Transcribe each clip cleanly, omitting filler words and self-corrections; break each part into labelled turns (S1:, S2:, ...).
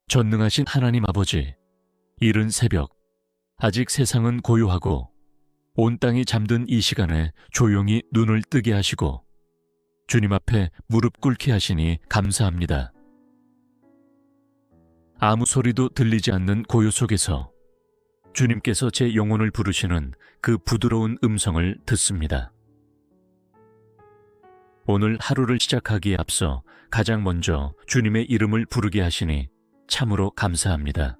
S1: 전능하신 하나님 아버지, 이른 새벽, 아직 세상은 고요하고 온 땅이 잠든 이 시간에 조용히 눈을 뜨게 하시고 주님 앞에 무릎 꿇게 하시니 감사합니다. 아무 소리도 들리지 않는 고요 속에서 주님께서 제 영혼을 부르시는 그 부드러운 음성을 듣습니다. 오늘 하루를 시작하기에 앞서 가장 먼저 주님의 이름을 부르게 하시니 참으로 감사합니다.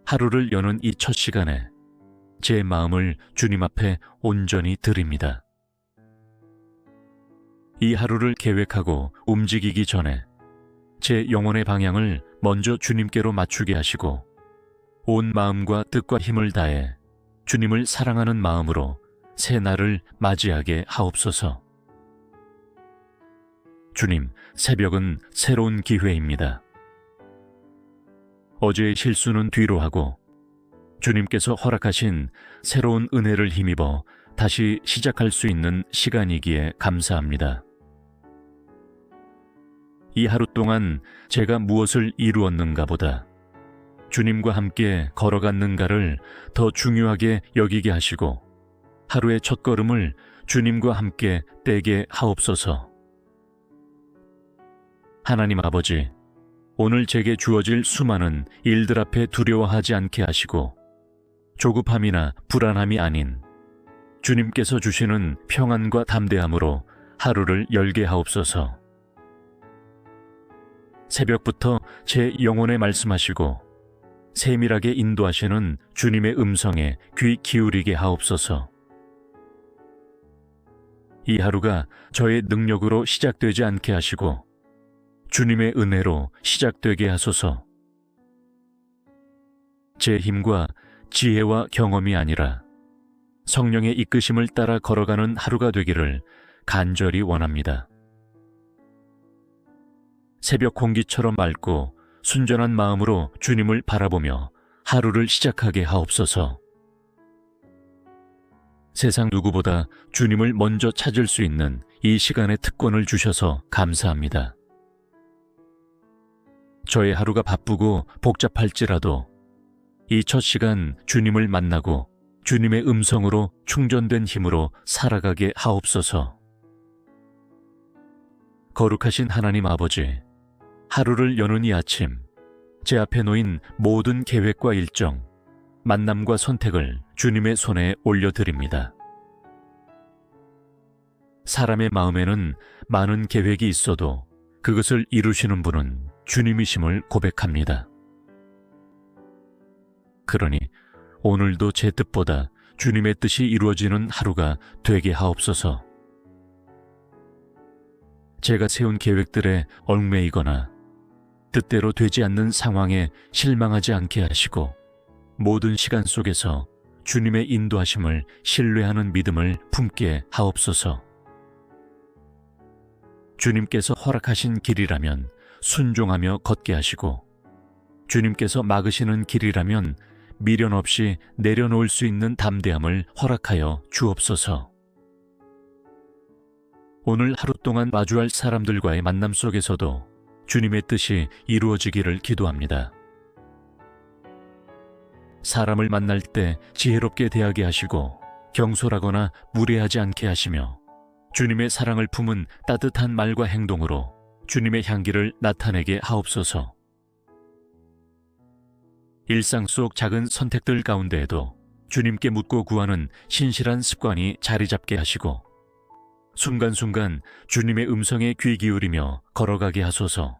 S1: 하루를 여는 이 첫 시간에 제 마음을 주님 앞에 온전히 드립니다. 이 하루를 계획하고 움직이기 전에 제 영혼의 방향을 먼저 주님께로 맞추게 하시고 온 마음과 뜻과 힘을 다해 주님을 사랑하는 마음으로 새 날을 맞이하게 하옵소서. 주님, 새벽은 새로운 기회입니다. 어제의 실수는 뒤로 하고 주님께서 허락하신 새로운 은혜를 힘입어 다시 시작할 수 있는 시간이기에 감사합니다. 이 하루 동안 제가 무엇을 이루었는가 보다 주님과 함께 걸어갔는가를 더 중요하게 여기게 하시고 하루의 첫걸음을 주님과 함께 떼게 하옵소서. 하나님 아버지, 오늘 제게 주어질 수많은 일들 앞에 두려워하지 않게 하시고 조급함이나 불안함이 아닌 주님께서 주시는 평안과 담대함으로 하루를 열게 하옵소서. 새벽부터 제 영혼에 말씀하시고 세밀하게 인도하시는 주님의 음성에 귀 기울이게 하옵소서. 이 하루가 저의 능력으로 시작되지 않게 하시고 주님의 은혜로 시작되게 하소서. 제 힘과 지혜와 경험이 아니라 성령의 이끄심을 따라 걸어가는 하루가 되기를 간절히 원합니다. 새벽 공기처럼 맑고 순전한 마음으로 주님을 바라보며 하루를 시작하게 하옵소서. 세상 누구보다 주님을 먼저 찾을 수 있는 이 시간의 특권을 주셔서 감사합니다. 저의 하루가 바쁘고 복잡할지라도 이 첫 시간 주님을 만나고 주님의 음성으로 충전된 힘으로 살아가게 하옵소서. 거룩하신 하나님 아버지, 하루를 여는 이 아침, 제 앞에 놓인 모든 계획과 일정, 만남과 선택을 주님의 손에 올려드립니다. 사람의 마음에는 많은 계획이 있어도 그것을 이루시는 분은 주님이심을 고백합니다. 그러니 오늘도 제 뜻보다 주님의 뜻이 이루어지는 하루가 되게 하옵소서. 제가 세운 계획들에 얽매이거나 뜻대로 되지 않는 상황에 실망하지 않게 하시고 모든 시간 속에서 주님의 인도하심을 신뢰하는 믿음을 품게 하옵소서. 주님께서 허락하신 길이라면 순종하며 걷게 하시고 주님께서 막으시는 길이라면 미련 없이 내려놓을 수 있는 담대함을 허락하여 주옵소서. 오늘 하루 동안 마주할 사람들과의 만남 속에서도 주님의 뜻이 이루어지기를 기도합니다. 사람을 만날 때 지혜롭게 대하게 하시고 경솔하거나 무례하지 않게 하시며 주님의 사랑을 품은 따뜻한 말과 행동으로 주님의 향기를 나타내게 하옵소서. 일상 속 작은 선택들 가운데에도 주님께 묻고 구하는 신실한 습관이 자리 잡게 하시고 순간순간 주님의 음성에 귀 기울이며 걸어가게 하소서.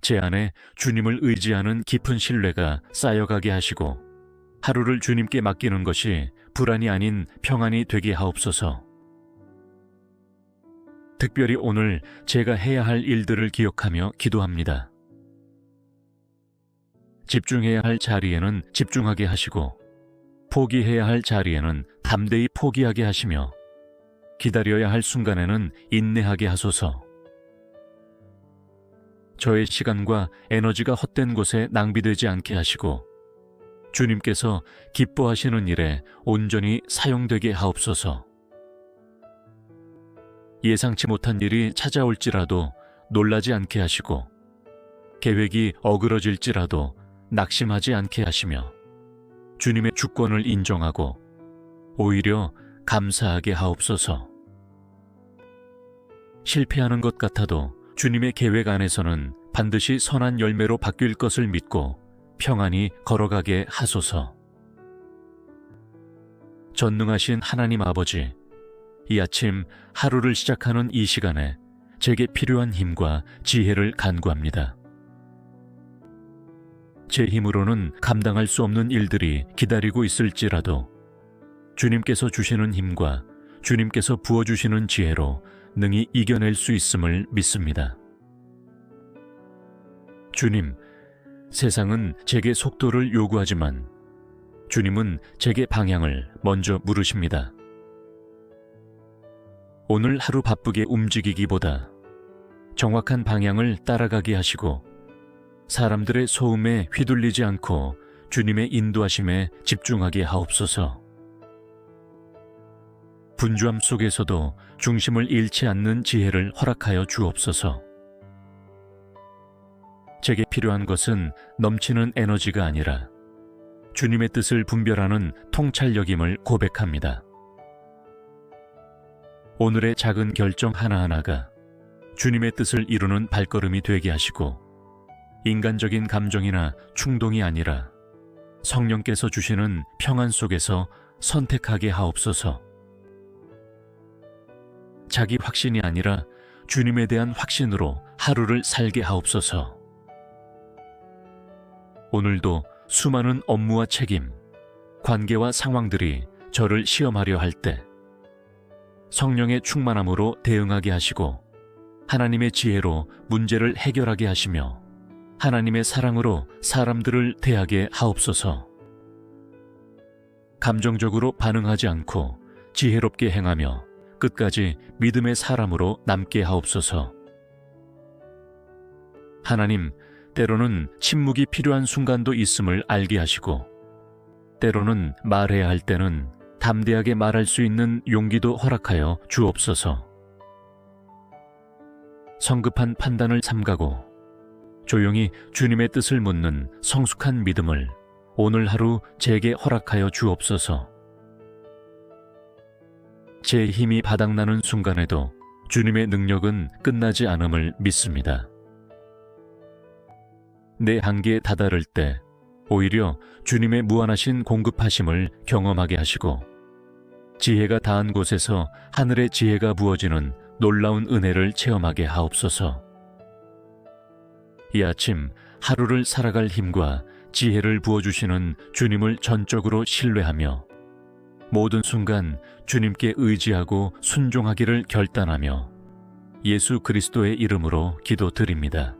S1: 제 안에 주님을 의지하는 깊은 신뢰가 쌓여가게 하시고 하루를 주님께 맡기는 것이 불안이 아닌 평안이 되게 하옵소서. 특별히 오늘 제가 해야 할 일들을 기억하며 기도합니다. 집중해야 할 자리에는 집중하게 하시고 포기해야 할 자리에는 담대히 포기하게 하시며 기다려야 할 순간에는 인내하게 하소서. 저의 시간과 에너지가 헛된 곳에 낭비되지 않게 하시고 주님께서 기뻐하시는 일에 온전히 사용되게 하옵소서. 예상치 못한 일이 찾아올지라도 놀라지 않게 하시고 계획이 어그러질지라도 낙심하지 않게 하시며 주님의 주권을 인정하고 오히려 감사하게 하옵소서. 실패하는 것 같아도 주님의 계획 안에서는 반드시 선한 열매로 바뀔 것을 믿고 평안히 걸어가게 하소서. 전능하신 하나님 아버지, 이 아침 하루를 시작하는 이 시간에 제게 필요한 힘과 지혜를 간구합니다. 제 힘으로는 감당할 수 없는 일들이 기다리고 있을지라도 주님께서 주시는 힘과 주님께서 부어주시는 지혜로 능히 이겨낼 수 있음을 믿습니다. 주님, 세상은 제게 속도를 요구하지만 주님은 제게 방향을 먼저 물으십니다. 오늘 하루 바쁘게 움직이기보다 정확한 방향을 따라가게 하시고 사람들의 소음에 휘둘리지 않고 주님의 인도하심에 집중하게 하옵소서. 분주함 속에서도 중심을 잃지 않는 지혜를 허락하여 주옵소서. 제게 필요한 것은 넘치는 에너지가 아니라 주님의 뜻을 분별하는 통찰력임을 고백합니다. 오늘의 작은 결정 하나하나가 주님의 뜻을 이루는 발걸음이 되게 하시고 인간적인 감정이나 충동이 아니라 성령께서 주시는 평안 속에서 선택하게 하옵소서. 자기 확신이 아니라 주님에 대한 확신으로 하루를 살게 하옵소서. 오늘도 수많은 업무와 책임, 관계와 상황들이 저를 시험하려 할 때 성령의 충만함으로 대응하게 하시고 하나님의 지혜로 문제를 해결하게 하시며 하나님의 사랑으로 사람들을 대하게 하옵소서. 감정적으로 반응하지 않고 지혜롭게 행하며 끝까지 믿음의 사람으로 남게 하옵소서. 하나님, 때로는 침묵이 필요한 순간도 있음을 알게 하시고 때로는 말해야 할 때는 담대하게 말할 수 있는 용기도 허락하여 주옵소서. 성급한 판단을 삼가고 조용히 주님의 뜻을 묻는 성숙한 믿음을 오늘 하루 제게 허락하여 주옵소서. 제 힘이 바닥나는 순간에도 주님의 능력은 끝나지 않음을 믿습니다. 내 한계에 다다를 때 오히려 주님의 무한하신 공급하심을 경험하게 하시고 지혜가 닿은 곳에서 하늘의 지혜가 부어지는 놀라운 은혜를 체험하게 하옵소서. 이 아침 하루를 살아갈 힘과 지혜를 부어주시는 주님을 전적으로 신뢰하며 모든 순간 주님께 의지하고 순종하기를 결단하며 예수 그리스도의 이름으로 기도드립니다.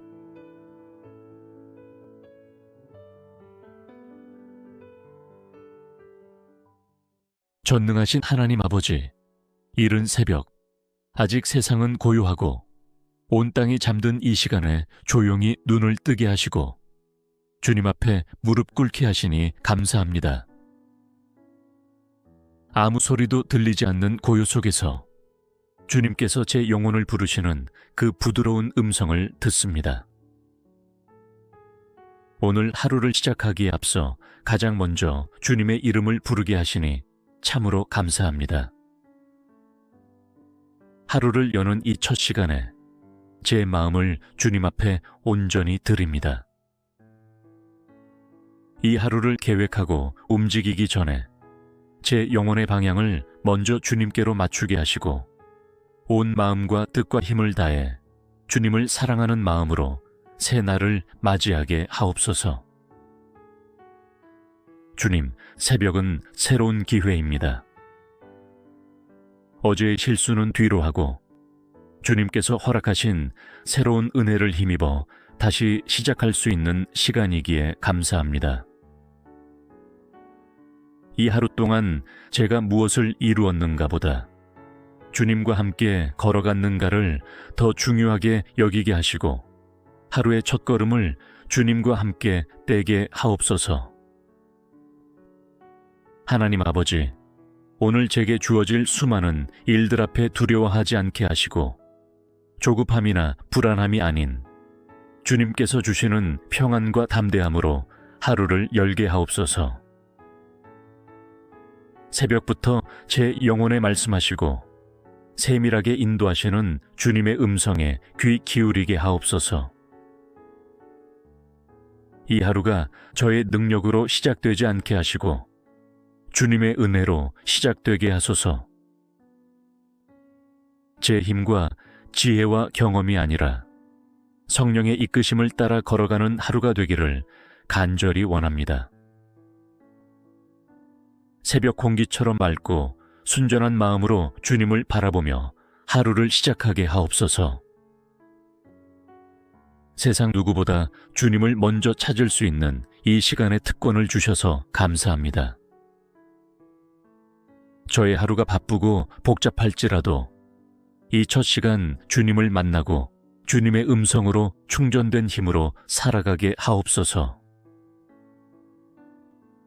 S1: 전능하신 하나님 아버지, 이른 새벽, 아직 세상은 고요하고 온 땅이 잠든 이 시간에 조용히 눈을 뜨게 하시고 주님 앞에 무릎 꿇게 하시니 감사합니다. 아무 소리도 들리지 않는 고요 속에서 주님께서 제 영혼을 부르시는 그 부드러운 음성을 듣습니다. 오늘 하루를 시작하기에 앞서 가장 먼저 주님의 이름을 부르게 하시니 참으로 감사합니다. 하루를 여는 이 첫 시간에 제 마음을 주님 앞에 온전히 드립니다. 이 하루를 계획하고 움직이기 전에 제 영혼의 방향을 먼저 주님께로 맞추게 하시고 온 마음과 뜻과 힘을 다해 주님을 사랑하는 마음으로 새 날을 맞이하게 하옵소서. 주님, 새벽은 새로운 기회입니다. 어제의 실수는 뒤로 하고 주님께서 허락하신 새로운 은혜를 힘입어 다시 시작할 수 있는 시간이기에 감사합니다. 이 하루 동안 제가 무엇을 이루었는가 보다 주님과 함께 걸어갔는가를 더 중요하게 여기게 하시고 하루의 첫걸음을 주님과 함께 떼게 하옵소서. 하나님 아버지, 오늘 제게 주어질 수많은 일들 앞에 두려워하지 않게 하시고 조급함이나 불안함이 아닌 주님께서 주시는 평안과 담대함으로 하루를 열게 하옵소서. 새벽부터 제 영혼에 말씀하시고 세밀하게 인도하시는 주님의 음성에 귀 기울이게 하옵소서. 이 하루가 저의 능력으로 시작되지 않게 하시고 주님의 은혜로 시작되게 하소서. 제 힘과 지혜와 경험이 아니라 성령의 이끄심을 따라 걸어가는 하루가 되기를 간절히 원합니다. 새벽 공기처럼 맑고 순전한 마음으로 주님을 바라보며 하루를 시작하게 하옵소서. 세상 누구보다 주님을 먼저 찾을 수 있는 이 시간의 특권을 주셔서 감사합니다. 저의 하루가 바쁘고 복잡할지라도 이 첫 시간 주님을 만나고 주님의 음성으로 충전된 힘으로 살아가게 하옵소서.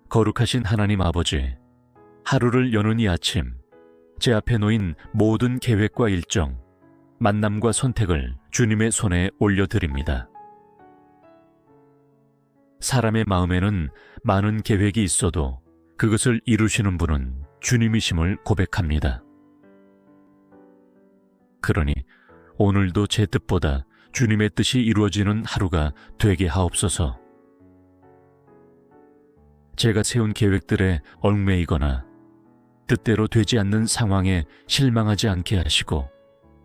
S1: 거룩하신 하나님 아버지, 하루를 여는 이 아침, 제 앞에 놓인 모든 계획과 일정, 만남과 선택을 주님의 손에 올려드립니다. 사람의 마음에는 많은 계획이 있어도 그것을 이루시는 분은 주님이심을 고백합니다. 그러니 오늘도 제 뜻보다 주님의 뜻이 이루어지는 하루가 되게 하옵소서. 제가 세운 계획들에 얽매이거나 뜻대로 되지 않는 상황에 실망하지 않게 하시고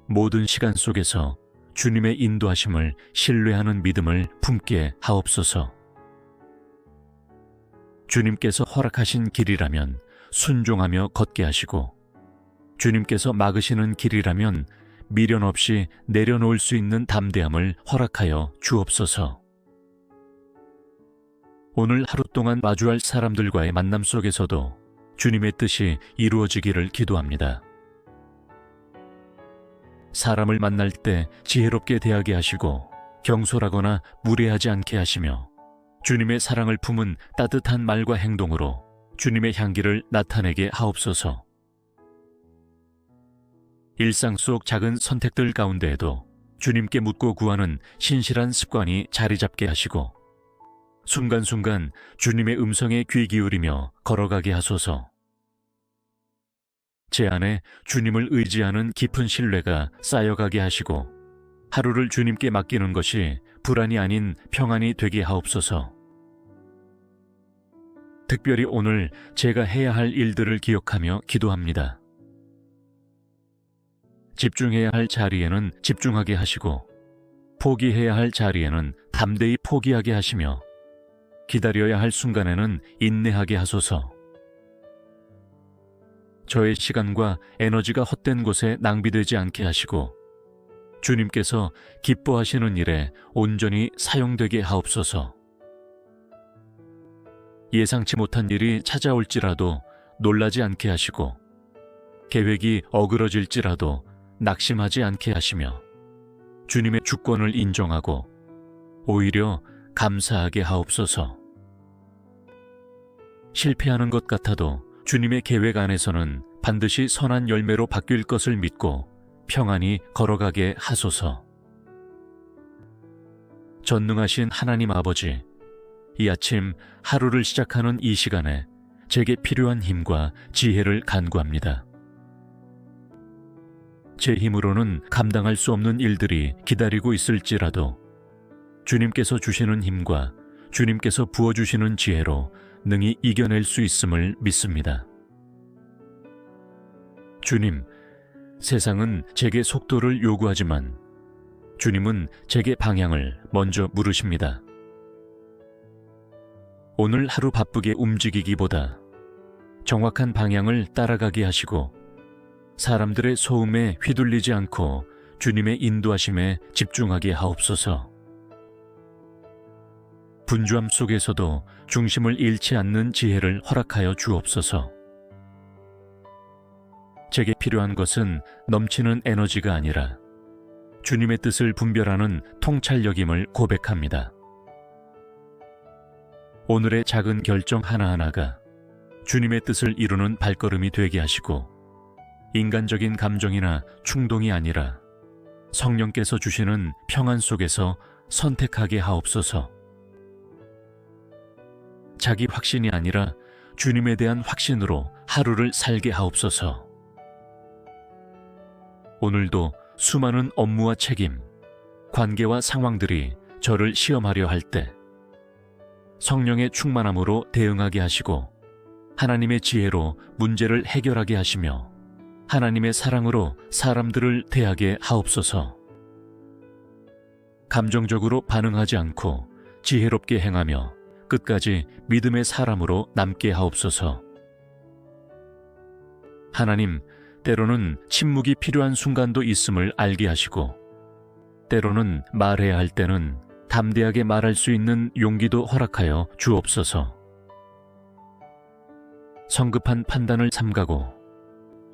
S1: 모든 시간 속에서 주님의 인도하심을 신뢰하는 믿음을 품게 하옵소서. 주님께서 허락하신 길이라면 순종하며 걷게 하시고 주님께서 막으시는 길이라면 미련 없이 내려놓을 수 있는 담대함을 허락하여 주옵소서. 오늘 하루 동안 마주할 사람들과의 만남 속에서도 주님의 뜻이 이루어지기를 기도합니다. 사람을 만날 때 지혜롭게 대하게 하시고 경솔하거나 무례하지 않게 하시며 주님의 사랑을 품은 따뜻한 말과 행동으로 주님의 향기를 나타내게 하옵소서. 일상 속 작은 선택들 가운데에도 주님께 묻고 구하는 신실한 습관이 자리 잡게 하시고 순간순간 주님의 음성에 귀 기울이며 걸어가게 하소서. 제 안에 주님을 의지하는 깊은 신뢰가 쌓여가게 하시고 하루를 주님께 맡기는 것이 불안이 아닌 평안이 되게 하옵소서. 특별히 오늘 제가 해야 할 일들을 기억하며 기도합니다. 집중해야 할 자리에는 집중하게 하시고 포기해야 할 자리에는 담대히 포기하게 하시며 기다려야 할 순간에는 인내하게 하소서. 저의 시간과 에너지가 헛된 곳에 낭비되지 않게 하시고 주님께서 기뻐하시는 일에 온전히 사용되게 하옵소서. 예상치 못한 일이 찾아올지라도 놀라지 않게 하시고 계획이 어그러질지라도 낙심하지 않게 하시며 주님의 주권을 인정하고 오히려 감사하게 하옵소서. 실패하는 것 같아도 주님의 계획 안에서는 반드시 선한 열매로 바뀔 것을 믿고 평안히 걸어가게 하소서. 전능하신 하나님 아버지, 이 아침 하루를 시작하는 이 시간에 제게 필요한 힘과 지혜를 간구합니다. 제 힘으로는 감당할 수 없는 일들이 기다리고 있을지라도 주님께서 주시는 힘과 주님께서 부어주시는 지혜로 능히 이겨낼 수 있음을 믿습니다. 주님, 세상은 제게 속도를 요구하지만 주님은 제게 방향을 먼저 물으십니다. 오늘 하루 바쁘게 움직이기보다 정확한 방향을 따라가게 하시고 사람들의 소음에 휘둘리지 않고 주님의 인도하심에 집중하게 하옵소서. 분주함 속에서도 중심을 잃지 않는 지혜를 허락하여 주옵소서. 제게 필요한 것은 넘치는 에너지가 아니라 주님의 뜻을 분별하는 통찰력임을 고백합니다. 오늘의 작은 결정 하나하나가 주님의 뜻을 이루는 발걸음이 되게 하시고 인간적인 감정이나 충동이 아니라 성령께서 주시는 평안 속에서 선택하게 하옵소서. 자기 확신이 아니라 주님에 대한 확신으로 하루를 살게 하옵소서. 오늘도 수많은 업무와 책임, 관계와 상황들이 저를 시험하려 할 때 성령의 충만함으로 대응하게 하시고 하나님의 지혜로 문제를 해결하게 하시며 하나님의 사랑으로 사람들을 대하게 하옵소서. 감정적으로 반응하지 않고 지혜롭게 행하며 끝까지 믿음의 사람으로 남게 하옵소서. 하나님, 때로는 침묵이 필요한 순간도 있음을 알게 하시고 때로는 말해야 할 때는 담대하게 말할 수 있는 용기도 허락하여 주옵소서. 성급한 판단을 삼가고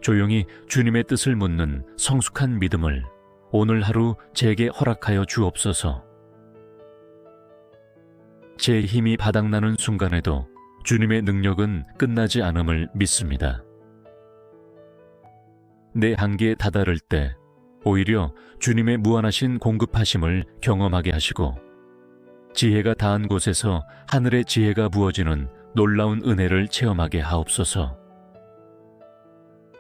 S1: 조용히 주님의 뜻을 묻는 성숙한 믿음을 오늘 하루 제게 허락하여 주옵소서. 제 힘이 바닥나는 순간에도 주님의 능력은 끝나지 않음을 믿습니다. 내 한계에 다다를 때 오히려 주님의 무한하신 공급하심을 경험하게 하시고 지혜가 닿은 곳에서 하늘의 지혜가 부어지는 놀라운 은혜를 체험하게 하옵소서.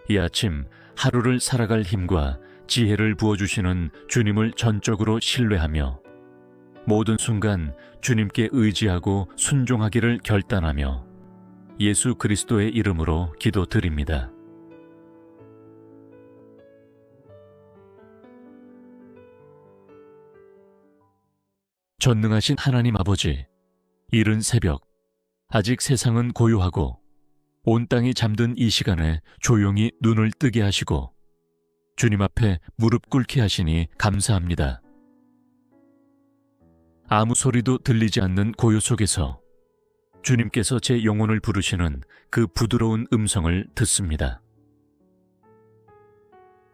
S1: 이 아침 하루를 살아갈 힘과 지혜를 부어주시는 주님을 전적으로 신뢰하며 모든 순간 주님께 의지하고 순종하기를 결단하며 예수 그리스도의 이름으로 기도드립니다. 전능하신 하나님 아버지, 이른 새벽, 아직 세상은 고요하고 온 땅이 잠든 이 시간에 조용히 눈을 뜨게 하시고 주님 앞에 무릎 꿇게 하시니 감사합니다. 아무 소리도 들리지 않는 고요 속에서 주님께서 제 영혼을 부르시는 그 부드러운 음성을 듣습니다.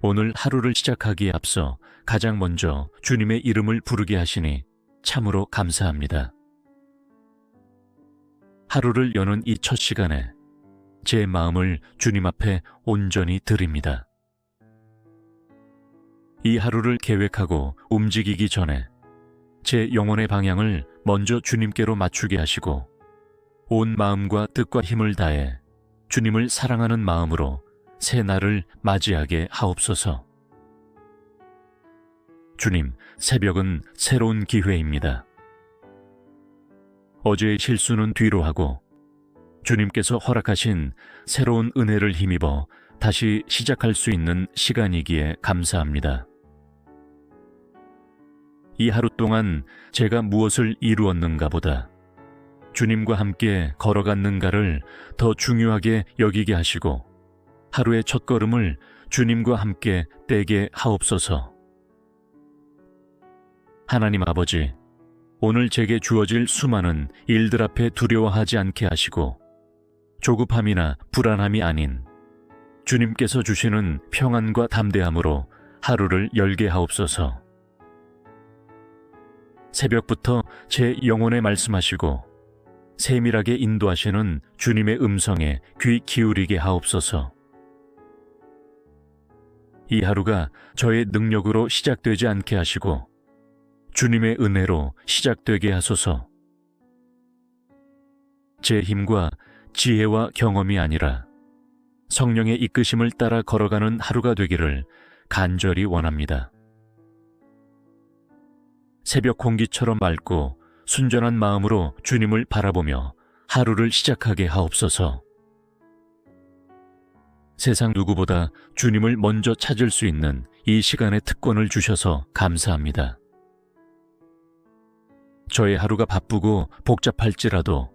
S1: 오늘 하루를 시작하기에 앞서 가장 먼저 주님의 이름을 부르게 하시니 참으로 감사합니다. 하루를 여는 이 첫 시간에 제 마음을 주님 앞에 온전히 드립니다. 이 하루를 계획하고 움직이기 전에 제 영혼의 방향을 먼저 주님께로 맞추게 하시고 온 마음과 뜻과 힘을 다해 주님을 사랑하는 마음으로 새 날을 맞이하게 하옵소서. 주님, 새벽은 새로운 기회입니다. 어제의 실수는 뒤로 하고 주님께서 허락하신 새로운 은혜를 힘입어 다시 시작할 수 있는 시간이기에 감사합니다. 이 하루 동안 제가 무엇을 이루었는가 보다 주님과 함께 걸어갔는가를 더 중요하게 여기게 하시고 하루의 첫걸음을 주님과 함께 떼게 하옵소서. 하나님 아버지, 오늘 제게 주어질 수많은 일들 앞에 두려워하지 않게 하시고 조급함이나 불안함이 아닌 주님께서 주시는 평안과 담대함으로 하루를 열게 하옵소서. 새벽부터 제 영혼에 말씀하시고 세밀하게 인도하시는 주님의 음성에 귀 기울이게 하옵소서. 이 하루가 저의 능력으로 시작되지 않게 하시고 주님의 은혜로 시작되게 하소서. 제 힘과 지혜와 경험이 아니라 성령의 이끄심을 따라 걸어가는 하루가 되기를 간절히 원합니다. 새벽 공기처럼 맑고 순전한 마음으로 주님을 바라보며 하루를 시작하게 하옵소서. 세상 누구보다 주님을 먼저 찾을 수 있는 이 시간의 특권을 주셔서 감사합니다. 저의 하루가 바쁘고 복잡할지라도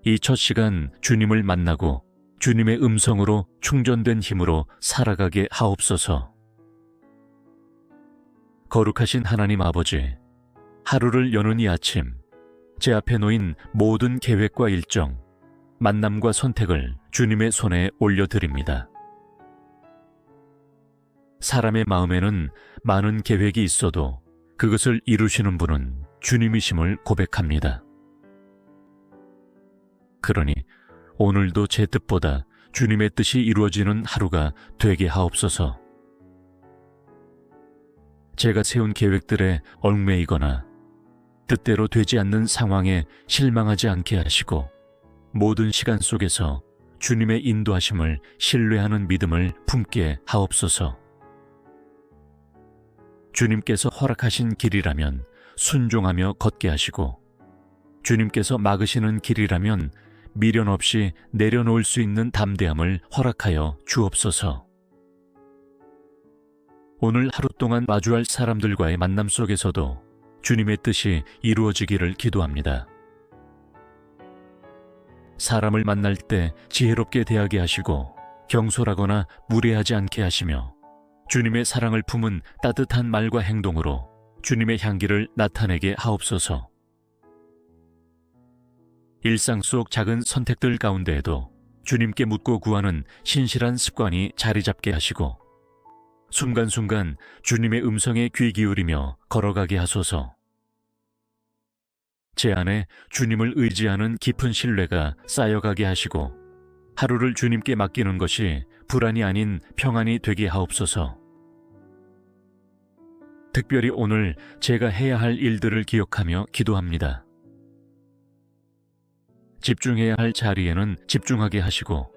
S1: 이 첫 시간 주님을 만나고 주님의 음성으로 충전된 힘으로 살아가게 하옵소서. 거룩하신 하나님 아버지, 하루를 여는 이 아침 제 앞에 놓인 모든 계획과 일정, 만남과 선택을 주님의 손에 올려드립니다. 사람의 마음에는 많은 계획이 있어도 그것을 이루시는 분은 주님이심을 고백합니다. 그러니 오늘도 제 뜻보다 주님의 뜻이 이루어지는 하루가 되게 하옵소서. 제가 세운 계획들에 얽매이거나 뜻대로 되지 않는 상황에 실망하지 않게 하시고 모든 시간 속에서 주님의 인도하심을 신뢰하는 믿음을 품게 하옵소서. 주님께서 허락하신 길이라면 순종하며 걷게 하시고 주님께서 막으시는 길이라면 미련 없이 내려놓을 수 있는 담대함을 허락하여 주옵소서. 오늘 하루 동안 마주할 사람들과의 만남 속에서도 주님의 뜻이 이루어지기를 기도합니다. 사람을 만날 때 지혜롭게 대하게 하시고 경솔하거나 무례하지 않게 하시며 주님의 사랑을 품은 따뜻한 말과 행동으로 주님의 향기를 나타내게 하옵소서. 일상 속 작은 선택들 가운데에도 주님께 묻고 구하는 신실한 습관이 자리 잡게 하시고 순간순간 주님의 음성에 귀 기울이며 걸어가게 하소서. 제 안에 주님을 의지하는 깊은 신뢰가 쌓여가게 하시고 하루를 주님께 맡기는 것이 불안이 아닌 평안이 되게 하옵소서. 특별히 오늘 제가 해야 할 일들을 기억하며 기도합니다. 집중해야 할 자리에는 집중하게 하시고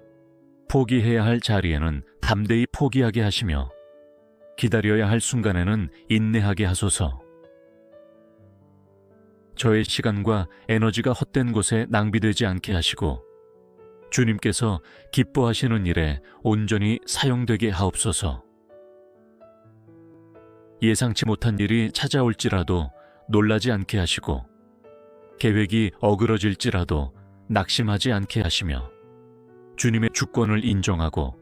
S1: 포기해야 할 자리에는 담대히 포기하게 하시며 기다려야 할 순간에는 인내하게 하소서. 저의 시간과 에너지가 헛된 곳에 낭비되지 않게 하시고 주님께서 기뻐하시는 일에 온전히 사용되게 하옵소서. 예상치 못한 일이 찾아올지라도 놀라지 않게 하시고 계획이 어그러질지라도 낙심하지 않게 하시며 주님의 주권을 인정하고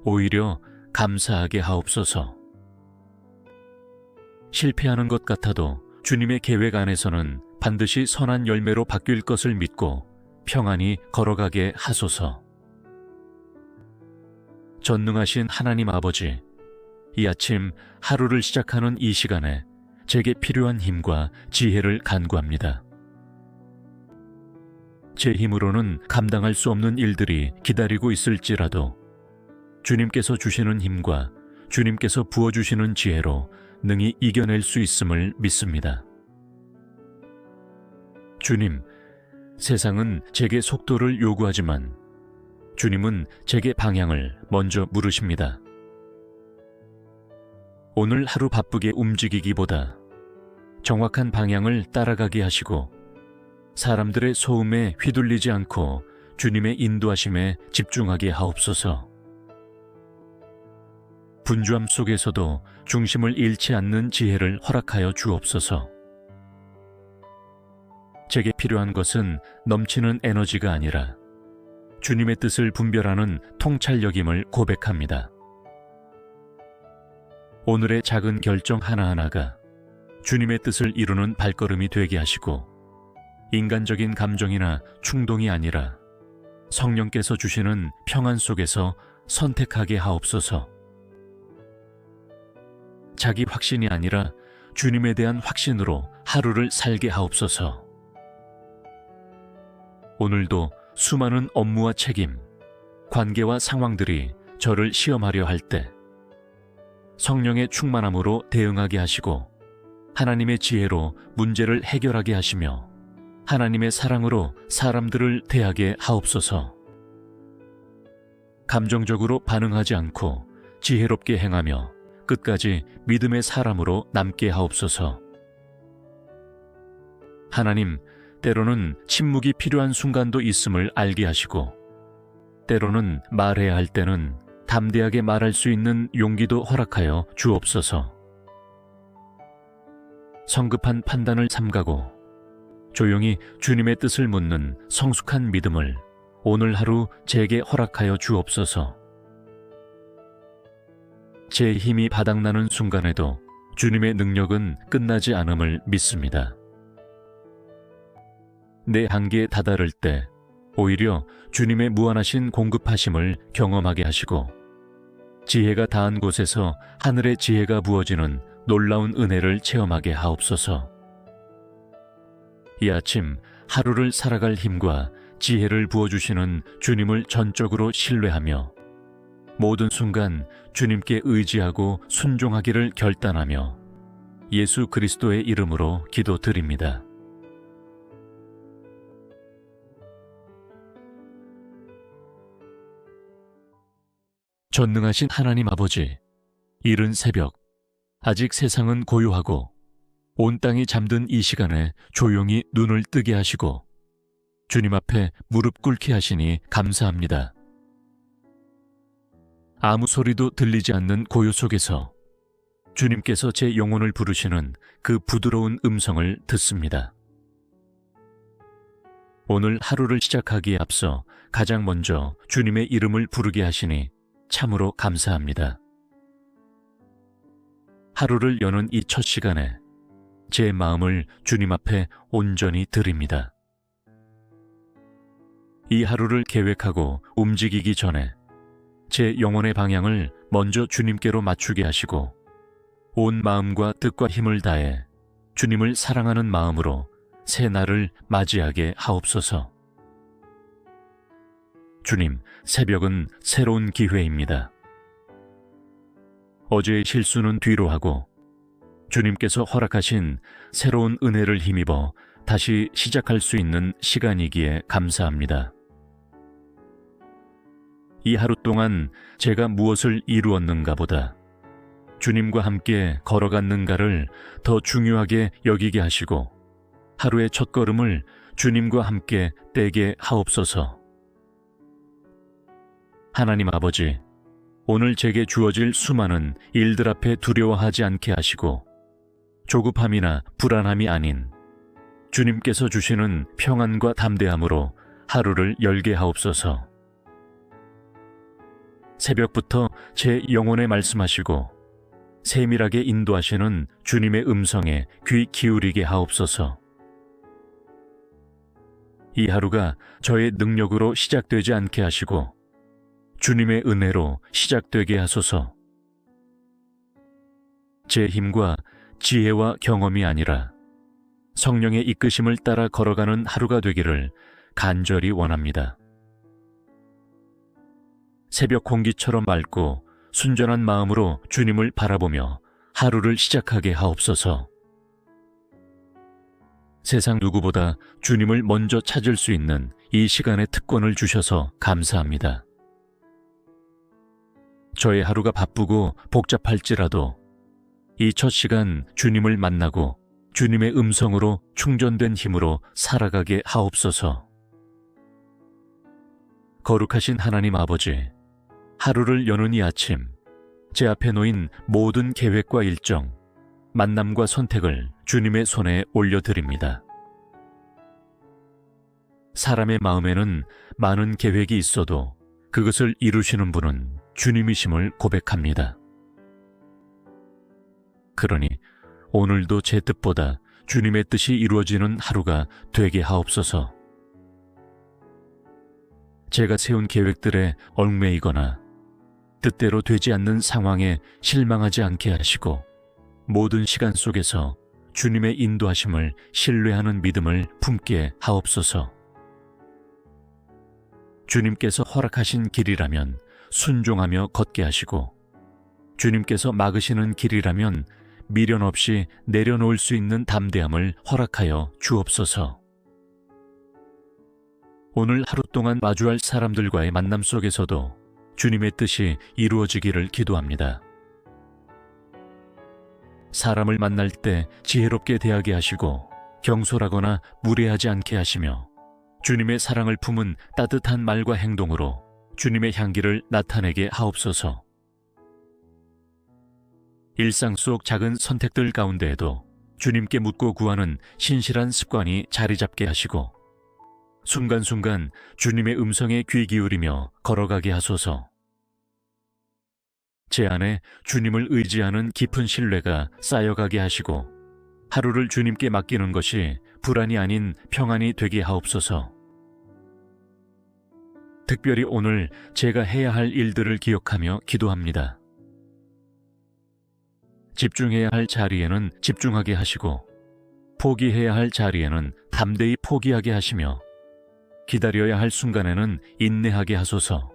S1: 오히려 감사하게 하옵소서. 실패하는 것 같아도 주님의 계획 안에서는 반드시 선한 열매로 바뀔 것을 믿고 평안히 걸어가게 하소서. 전능하신 하나님 아버지, 이 아침 하루를 시작하는 이 시간에 제게 필요한 힘과 지혜를 간구합니다. 제 힘으로는 감당할 수 없는 일들이 기다리고 있을지라도 주님께서 주시는 힘과 주님께서 부어주시는 지혜로 능히 이겨낼 수 있음을 믿습니다. 주님, 세상은 제게 속도를 요구하지만 주님은 제게 방향을 먼저 물으십니다. 오늘 하루 바쁘게 움직이기보다 정확한 방향을 따라가게 하시고 사람들의 소음에 휘둘리지 않고 주님의 인도하심에 집중하게 하옵소서. 분주함 속에서도 중심을 잃지 않는 지혜를 허락하여 주옵소서. 제게 필요한 것은 넘치는 에너지가 아니라 주님의 뜻을 분별하는 통찰력임을 고백합니다. 오늘의 작은 결정 하나하나가 주님의 뜻을 이루는 발걸음이 되게 하시고 인간적인 감정이나 충동이 아니라 성령께서 주시는 평안 속에서 선택하게 하옵소서. 자기 확신이 아니라 주님에 대한 확신으로 하루를 살게 하옵소서. 오늘도 수많은 업무와 책임, 관계와 상황들이 저를 시험하려 할 때 성령의 충만함으로 대응하게 하시고 하나님의 지혜로 문제를 해결하게 하시며 하나님의 사랑으로 사람들을 대하게 하옵소서. 감정적으로 반응하지 않고 지혜롭게 행하며 끝까지 믿음의 사람으로 남게 하옵소서. 하나님, 때로는 침묵이 필요한 순간도 있음을 알게 하시고 때로는 말해야 할 때는 담대하게 말할 수 있는 용기도 허락하여 주옵소서. 성급한 판단을 삼가고 조용히 주님의 뜻을 묻는 성숙한 믿음을 오늘 하루 제게 허락하여 주옵소서. 제 힘이 바닥나는 순간에도 주님의 능력은 끝나지 않음을 믿습니다. 내 한계에 다다를 때 오히려 주님의 무한하신 공급하심을 경험하게 하시고 지혜가 닿은 곳에서 하늘의 지혜가 부어지는 놀라운 은혜를 체험하게 하옵소서. 이 아침 하루를 살아갈 힘과 지혜를 부어주시는 주님을 전적으로 신뢰하며 모든 순간 주님께 의지하고 순종하기를 결단하며 예수 그리스도의 이름으로 기도드립니다. 전능하신 하나님 아버지, 이른 새벽, 아직 세상은 고요하고 온 땅이 잠든 이 시간에 조용히 눈을 뜨게 하시고 주님 앞에 무릎 꿇게 하시니 감사합니다. 아무 소리도 들리지 않는 고요 속에서 주님께서 제 영혼을 부르시는 그 부드러운 음성을 듣습니다. 오늘 하루를 시작하기에 앞서 가장 먼저 주님의 이름을 부르게 하시니 참으로 감사합니다. 하루를 여는 이 첫 시간에 제 마음을 주님 앞에 온전히 드립니다. 이 하루를 계획하고 움직이기 전에 제 영혼의 방향을 먼저 주님께로 맞추게 하시고 온 마음과 뜻과 힘을 다해 주님을 사랑하는 마음으로 새 날을 맞이하게 하옵소서. 주님, 새벽은 새로운 기회입니다. 어제의 실수는 뒤로 하고 주님께서 허락하신 새로운 은혜를 힘입어 다시 시작할 수 있는 시간이기에 감사합니다. 이 하루 동안 제가 무엇을 이루었는가 보다 주님과 함께 걸어갔는가를 더 중요하게 여기게 하시고 하루의 첫걸음을 주님과 함께 떼게 하옵소서. 하나님 아버지, 오늘 제게 주어질 수많은 일들 앞에 두려워하지 않게 하시고 조급함이나 불안함이 아닌 주님께서 주시는 평안과 담대함으로 하루를 열게 하옵소서. 새벽부터 제 영혼에 말씀하시고 세밀하게 인도하시는 주님의 음성에 귀 기울이게 하옵소서. 이 하루가 저의 능력으로 시작되지 않게 하시고 주님의 은혜로 시작되게 하소서. 제 힘과 지혜와 경험이 아니라 성령의 이끄심을 따라 걸어가는 하루가 되기를 간절히 원합니다. 새벽 공기처럼 맑고 순전한 마음으로 주님을 바라보며 하루를 시작하게 하옵소서. 세상 누구보다 주님을 먼저 찾을 수 있는 이 시간의 특권을 주셔서 감사합니다. 저의 하루가 바쁘고 복잡할지라도 이 첫 시간 주님을 만나고 주님의 음성으로 충전된 힘으로 살아가게 하옵소서. 거룩하신 하나님 아버지, 하루를 여는 이 아침, 제 앞에 놓인 모든 계획과 일정, 만남과 선택을 주님의 손에 올려드립니다. 사람의 마음에는 많은 계획이 있어도 그것을 이루시는 분은 주님이심을 고백합니다. 그러니 오늘도 제 뜻보다 주님의 뜻이 이루어지는 하루가 되게 하옵소서. 제가 세운 계획들에 얽매이거나 뜻대로 되지 않는 상황에 실망하지 않게 하시고 모든 시간 속에서 주님의 인도하심을 신뢰하는 믿음을 품게 하옵소서. 주님께서 허락하신 길이라면 순종하며 걷게 하시고 주님께서 막으시는 길이라면 미련 없이 내려놓을 수 있는 담대함을 허락하여 주옵소서. 오늘 하루 동안 마주할 사람들과의 만남 속에서도 주님의 뜻이 이루어지기를 기도합니다. 사람을 만날 때 지혜롭게 대하게 하시고 경솔하거나 무례하지 않게 하시며 주님의 사랑을 품은 따뜻한 말과 행동으로 주님의 향기를 나타내게 하옵소서. 일상 속 작은 선택들 가운데에도 주님께 묻고 구하는 신실한 습관이 자리 잡게 하시고 순간순간 주님의 음성에 귀 기울이며 걸어가게 하소서. 제 안에 주님을 의지하는 깊은 신뢰가 쌓여가게 하시고 하루를 주님께 맡기는 것이 불안이 아닌 평안이 되게 하옵소서. 특별히 오늘 제가 해야 할 일들을 기억하며 기도합니다. 집중해야 할 자리에는 집중하게 하시고 포기해야 할 자리에는 담대히 포기하게 하시며 기다려야 할 순간에는 인내하게 하소서.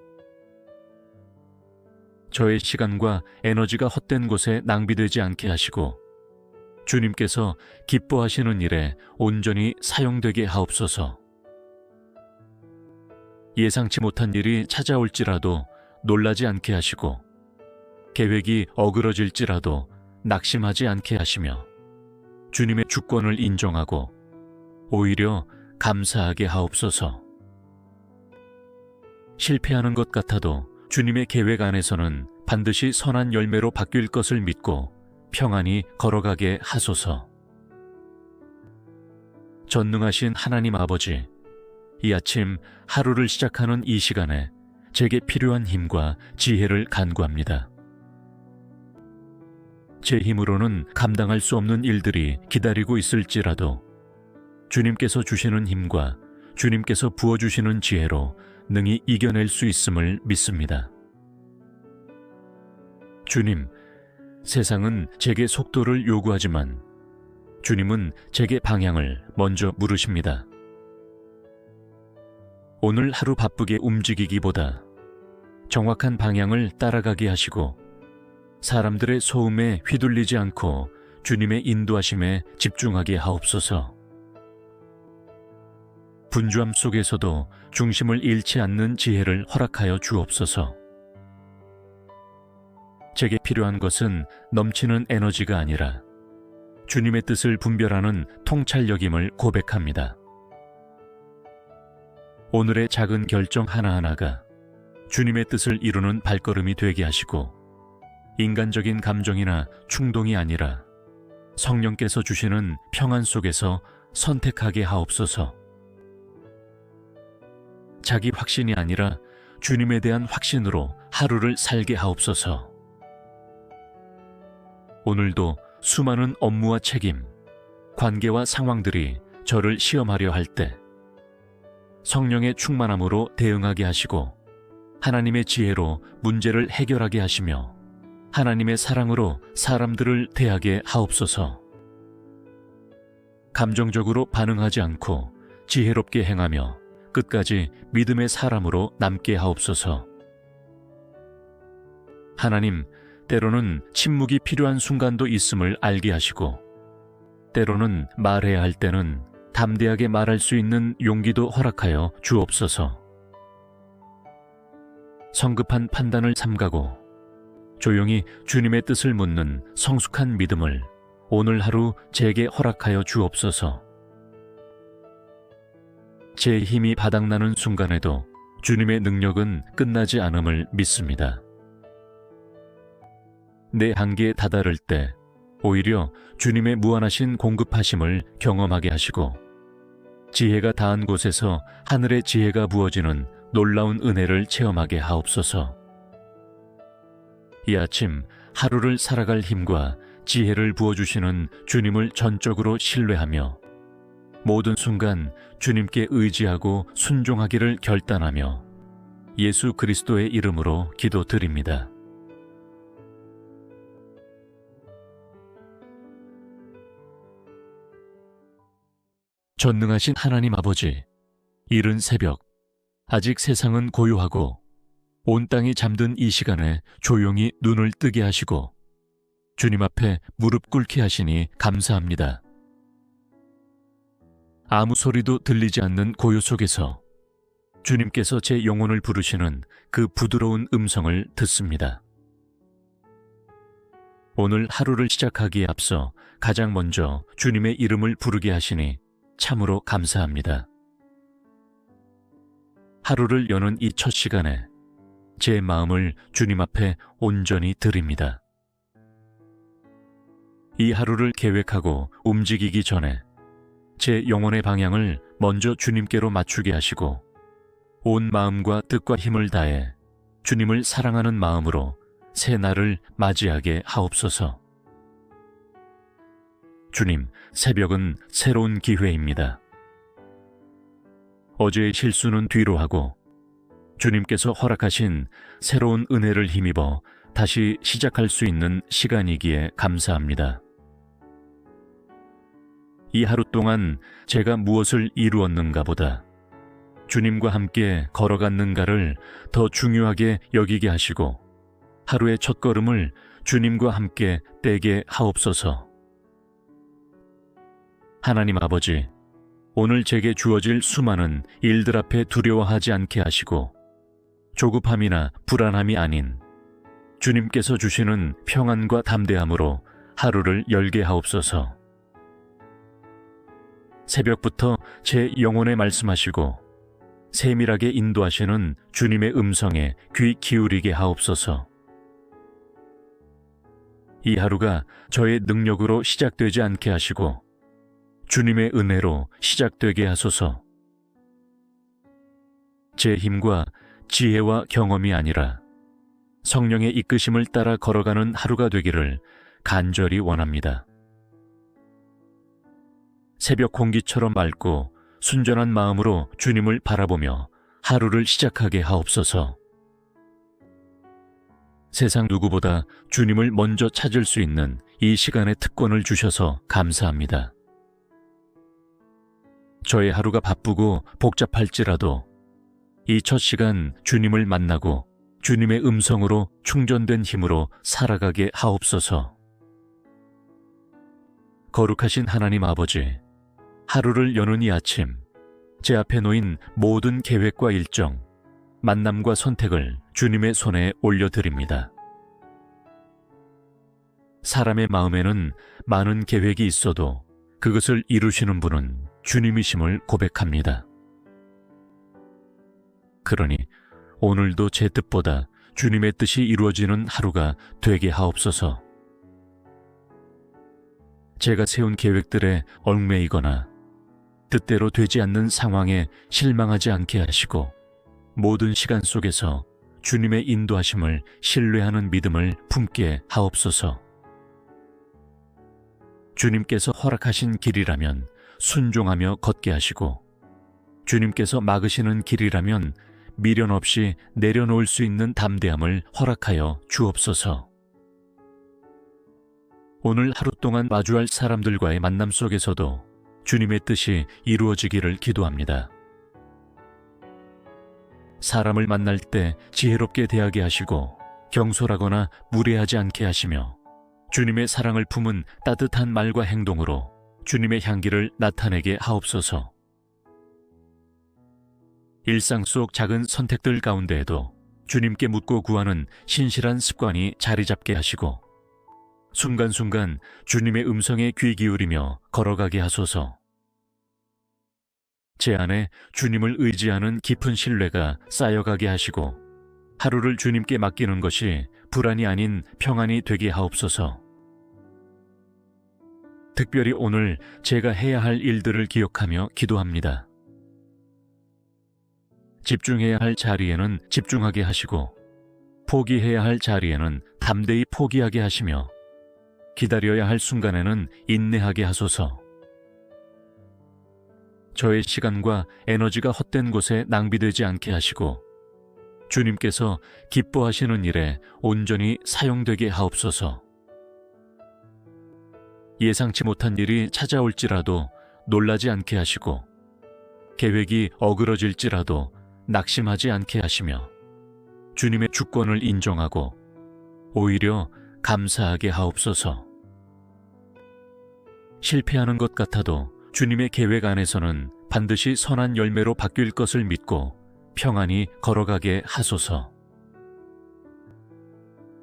S1: 저의 시간과 에너지가 헛된 곳에 낭비되지 않게 하시고 주님께서 기뻐하시는 일에 온전히 사용되게 하옵소서. 예상치 못한 일이 찾아올지라도 놀라지 않게 하시고, 계획이 어그러질지라도 낙심하지 않게 하시며, 주님의 주권을 인정하고 오히려 감사하게 하옵소서. 실패하는 것 같아도 주님의 계획 안에서는 반드시 선한 열매로 바뀔 것을 믿고 평안히 걸어가게 하소서. 전능하신 하나님 아버지, 이 아침 하루를 시작하는 이 시간에 제게 필요한 힘과 지혜를 간구합니다. 제 힘으로는 감당할 수 없는 일들이 기다리고 있을지라도 주님께서 주시는 힘과 주님께서 부어주시는 지혜로 능히 이겨낼 수 있음을 믿습니다. 주님, 세상은 제게 속도를 요구하지만 주님은 제게 방향을 먼저 물으십니다. 오늘 하루 바쁘게 움직이기보다 정확한 방향을 따라가게 하시고 사람들의 소음에 휘둘리지 않고 주님의 인도하심에 집중하게 하옵소서. 분주함 속에서도 중심을 잃지 않는 지혜를 허락하여 주옵소서. 제게 필요한 것은 넘치는 에너지가 아니라 주님의 뜻을 분별하는 통찰력임을 고백합니다. 오늘의 작은 결정 하나하나가 주님의 뜻을 이루는 발걸음이 되게 하시고, 인간적인 감정이나 충동이 아니라 성령께서 주시는 평안 속에서 선택하게 하옵소서. 자기 확신이 아니라 주님에 대한 확신으로 하루를 살게 하옵소서. 오늘도 수많은 업무와 책임, 관계와 상황들이 저를 시험하려 할 때 성령의 충만함으로 대응하게 하시고 하나님의 지혜로 문제를 해결하게 하시며 하나님의 사랑으로 사람들을 대하게 하옵소서. 감정적으로 반응하지 않고 지혜롭게 행하며 끝까지 믿음의 사람으로 남게 하옵소서. 하나님, 때로는 침묵이 필요한 순간도 있음을 알게 하시고, 때로는 말해야 할 때는 담대하게 말할 수 있는 용기도 허락하여 주옵소서. 성급한 판단을 삼가고 조용히 주님의 뜻을 묻는 성숙한 믿음을 오늘 하루 제게 허락하여 주옵소서. 제 힘이 바닥나는 순간에도 주님의 능력은 끝나지 않음을 믿습니다. 내 한계에 다다를 때 오히려 주님의 무한하신 공급하심을 경험하게 하시고, 지혜가 닿은 곳에서 하늘의 지혜가 부어지는 놀라운 은혜를 체험하게 하옵소서. 이 아침 하루를 살아갈 힘과 지혜를 부어주시는 주님을 전적으로 신뢰하며 모든 순간 주님께 의지하고 순종하기를 결단하며 예수 그리스도의 이름으로 기도드립니다. 전능하신 하나님 아버지, 이른 새벽, 아직 세상은 고요하고 온 땅이 잠든 이 시간에 조용히 눈을 뜨게 하시고 주님 앞에 무릎 꿇게 하시니 감사합니다. 아무 소리도 들리지 않는 고요 속에서 주님께서 제 영혼을 부르시는 그 부드러운 음성을 듣습니다. 오늘 하루를 시작하기에 앞서 가장 먼저 주님의 이름을 부르게 하시니 참으로 감사합니다. 하루를 여는 이 첫 시간에 제 마음을 주님 앞에 온전히 드립니다. 이 하루를 계획하고 움직이기 전에 제 영혼의 방향을 먼저 주님께로 맞추게 하시고 온 마음과 뜻과 힘을 다해 주님을 사랑하는 마음으로 새 날을 맞이하게 하옵소서. 주님, 새벽은 새로운 기회입니다. 어제의 실수는 뒤로 하고 주님께서 허락하신 새로운 은혜를 힘입어 다시 시작할 수 있는 시간이기에 감사합니다. 이 하루 동안 제가 무엇을 이루었는가 보다 주님과 함께 걸어갔는가를 더 중요하게 여기게 하시고 하루의 첫걸음을 주님과 함께 떼게 하옵소서. 하나님 아버지, 오늘 제게 주어질 수많은 일들 앞에 두려워하지 않게 하시고 조급함이나 불안함이 아닌 주님께서 주시는 평안과 담대함으로 하루를 열게 하옵소서. 새벽부터 제 영혼에 말씀하시고 세밀하게 인도하시는 주님의 음성에 귀 기울이게 하옵소서. 이 하루가 저의 능력으로 시작되지 않게 하시고 주님의 은혜로 시작되게 하소서. 제 힘과 지혜와 경험이 아니라 성령의 이끄심을 따라 걸어가는 하루가 되기를 간절히 원합니다. 새벽 공기처럼 맑고 순전한 마음으로 주님을 바라보며 하루를 시작하게 하옵소서. 세상 누구보다 주님을 먼저 찾을 수 있는 이 시간의 특권을 주셔서 감사합니다. 저의 하루가 바쁘고 복잡할지라도 이 첫 시간 주님을 만나고 주님의 음성으로 충전된 힘으로 살아가게 하옵소서. 거룩하신 하나님 아버지, 하루를 여는 이 아침, 제 앞에 놓인 모든 계획과 일정, 만남과 선택을 주님의 손에 올려드립니다. 사람의 마음에는 많은 계획이 있어도 그것을 이루시는 분은 주님이심을 고백합니다. 그러니 오늘도 제 뜻보다 주님의 뜻이 이루어지는 하루가 되게 하옵소서. 제가 세운 계획들에 얽매이거나 뜻대로 되지 않는 상황에 실망하지 않게 하시고 모든 시간 속에서 주님의 인도하심을 신뢰하는 믿음을 품게 하옵소서. 주님께서 허락하신 길이라면 순종하며 걷게 하시고 주님께서 막으시는 길이라면 미련 없이 내려놓을 수 있는 담대함을 허락하여 주옵소서. 오늘 하루 동안 마주할 사람들과의 만남 속에서도 주님의 뜻이 이루어지기를 기도합니다. 사람을 만날 때 지혜롭게 대하게 하시고 경솔하거나 무례하지 않게 하시며 주님의 사랑을 품은 따뜻한 말과 행동으로 주님의 향기를 나타내게 하옵소서. 일상 속 작은 선택들 가운데에도 주님께 묻고 구하는 신실한 습관이 자리 잡게 하시고 순간순간 주님의 음성에 귀 기울이며 걸어가게 하소서. 제 안에 주님을 의지하는 깊은 신뢰가 쌓여가게 하시고 하루를 주님께 맡기는 것이 불안이 아닌 평안이 되게 하옵소서. 특별히 오늘 제가 해야 할 일들을 기억하며 기도합니다. 집중해야 할 자리에는 집중하게 하시고 포기해야 할 자리에는 담대히 포기하게 하시며 기다려야 할 순간에는 인내하게 하소서. 저의 시간과 에너지가 헛된 곳에 낭비되지 않게 하시고 주님께서 기뻐하시는 일에 온전히 사용되게 하옵소서. 예상치 못한 일이 찾아올지라도 놀라지 않게 하시고 계획이 어그러질지라도 낙심하지 않게 하시며 주님의 주권을 인정하고 오히려 감사하게 하옵소서. 실패하는 것 같아도 주님의 계획 안에서는 반드시 선한 열매로 바뀔 것을 믿고 평안히 걸어가게 하소서.